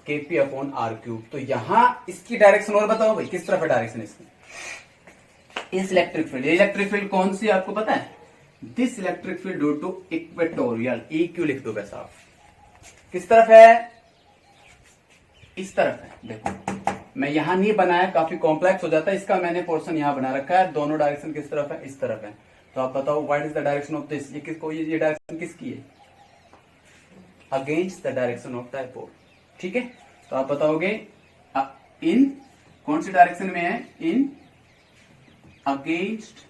के पी अपॉन आर क्यूब। तो यहां इसकी डायरेक्शन और बताओ भाई, किस तरफ है डायरेक्शन इसकी? इस इलेक्ट्रिक फील्ड, ये इलेक्ट्रिक फील्ड कौन सी आपको पता है? This electric field due to equatorial, E q लिख दो वैसा। किस तरफ है? इस तरफ है। देखो मैं यहां नहीं बनाया, काफी कॉम्प्लेक्स हो जाता है, इसका मैंने पोर्शन यहां बना रखा है। दोनों डायरेक्शन किस तरफ है? इस तरफ है। तो आप बताओ what is the direction of this? ये किसको, ये डायरेक्शन किसकी है? Against the direction of dipole. ठीक है, तो आप बताओगे इन कौन सी डायरेक्शन में है? In against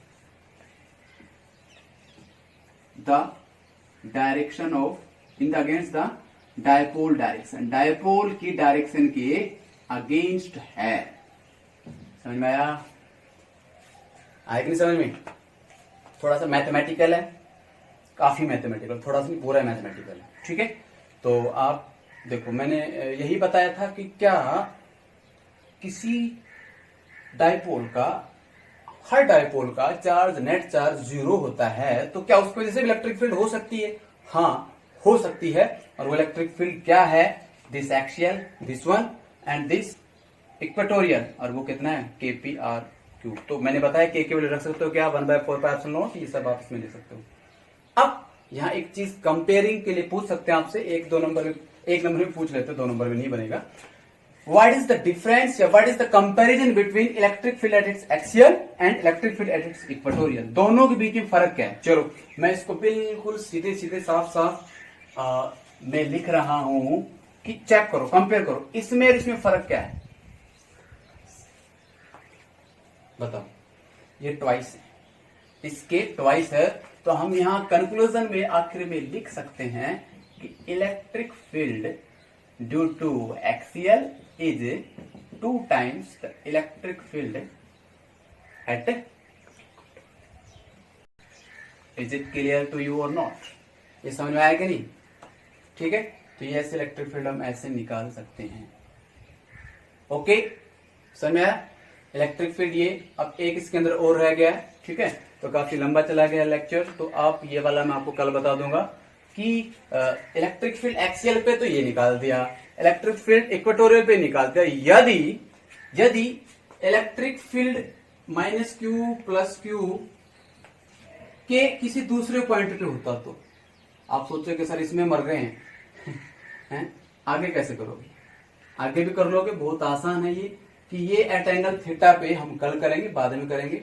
the direction of, in the against the dipole direction, dipole की डायरेक्शन के अगेंस्ट है। समझ में आया? आया कि नहीं समझ में? थोड़ा सा मैथमेटिकल है, काफी मैथमेटिकल, थोड़ा सा नहीं पूरा मैथमेटिकल है। ठीक है, तो आप देखो मैंने यही बताया था कि क्या किसी डायपोल का, हर डायपोल का चार्ज, नेट चार्ज 0 होता है, तो क्या उसकी वजह से इलेक्ट्रिक फील्ड हो सकती है? हाँ, हो सकती है। और वो इलेक्ट्रिक फील्ड क्या है? This axial, this one and this equatorial. और वो कितना है? KPR3। तो मैंने बताया के वैल्यू रख सकते हो क्या? 1/4πε0, ये सब आप इसमें ले सकते हो। अब यहाँ एक चीज कंपेयरिंग के लिए पूछ सकते हैं आपसे, एक नंबर में पूछ लेते, 2 नंबर में नहीं बनेगा। What is the difference या what is the comparison between electric field at its axial and electric field at its equatorial? दोनों के बीच में फर्क क्या है? चलो मैं इसको बिल्कुल सीधे सीधे साफ साफ मैं लिख रहा हूं कि चेक करो, कंपेयर करो, इसमें और इसमें फर्क क्या है? बताओ। ये ट्वाइस है, इसके ट्वाइस है, तो हम यहां कंक्लूजन में आखिर में लिख सकते हैं कि electric field due to axial is 2 times the electric field at, is it clear to you or not? ये समझ में आया कि नहीं? ठीक है, तो ये ऐसे इलेक्ट्रिक फील्ड हम ऐसे निकाल सकते हैं। ओके, समझ में आया? इलेक्ट्रिक फील्ड ये, अब एक इसके अंदर और रह गया है। ठीक है, तो काफी लंबा चला गया लेक्चर, तो आप ये वाला मैं आपको कल बता दूंगा कि इलेक्ट्रिक फील्ड एक्सियल पे तो ये निकाल दिया, इलेक्ट्रिक फील्ड इक्वेटोरियल पे निकाल दिया। यदि इलेक्ट्रिक फील्ड -q + q के किसी दूसरे पॉइंट पे होता तो आप सोचो कि सर इसमें मर गए हैं आगे कैसे करोगे? आगे भी कर लोगे, बहुत आसान है ये, कि ये एट एंगल थीटा पे हम कल करेंगे, बाद में करेंगे।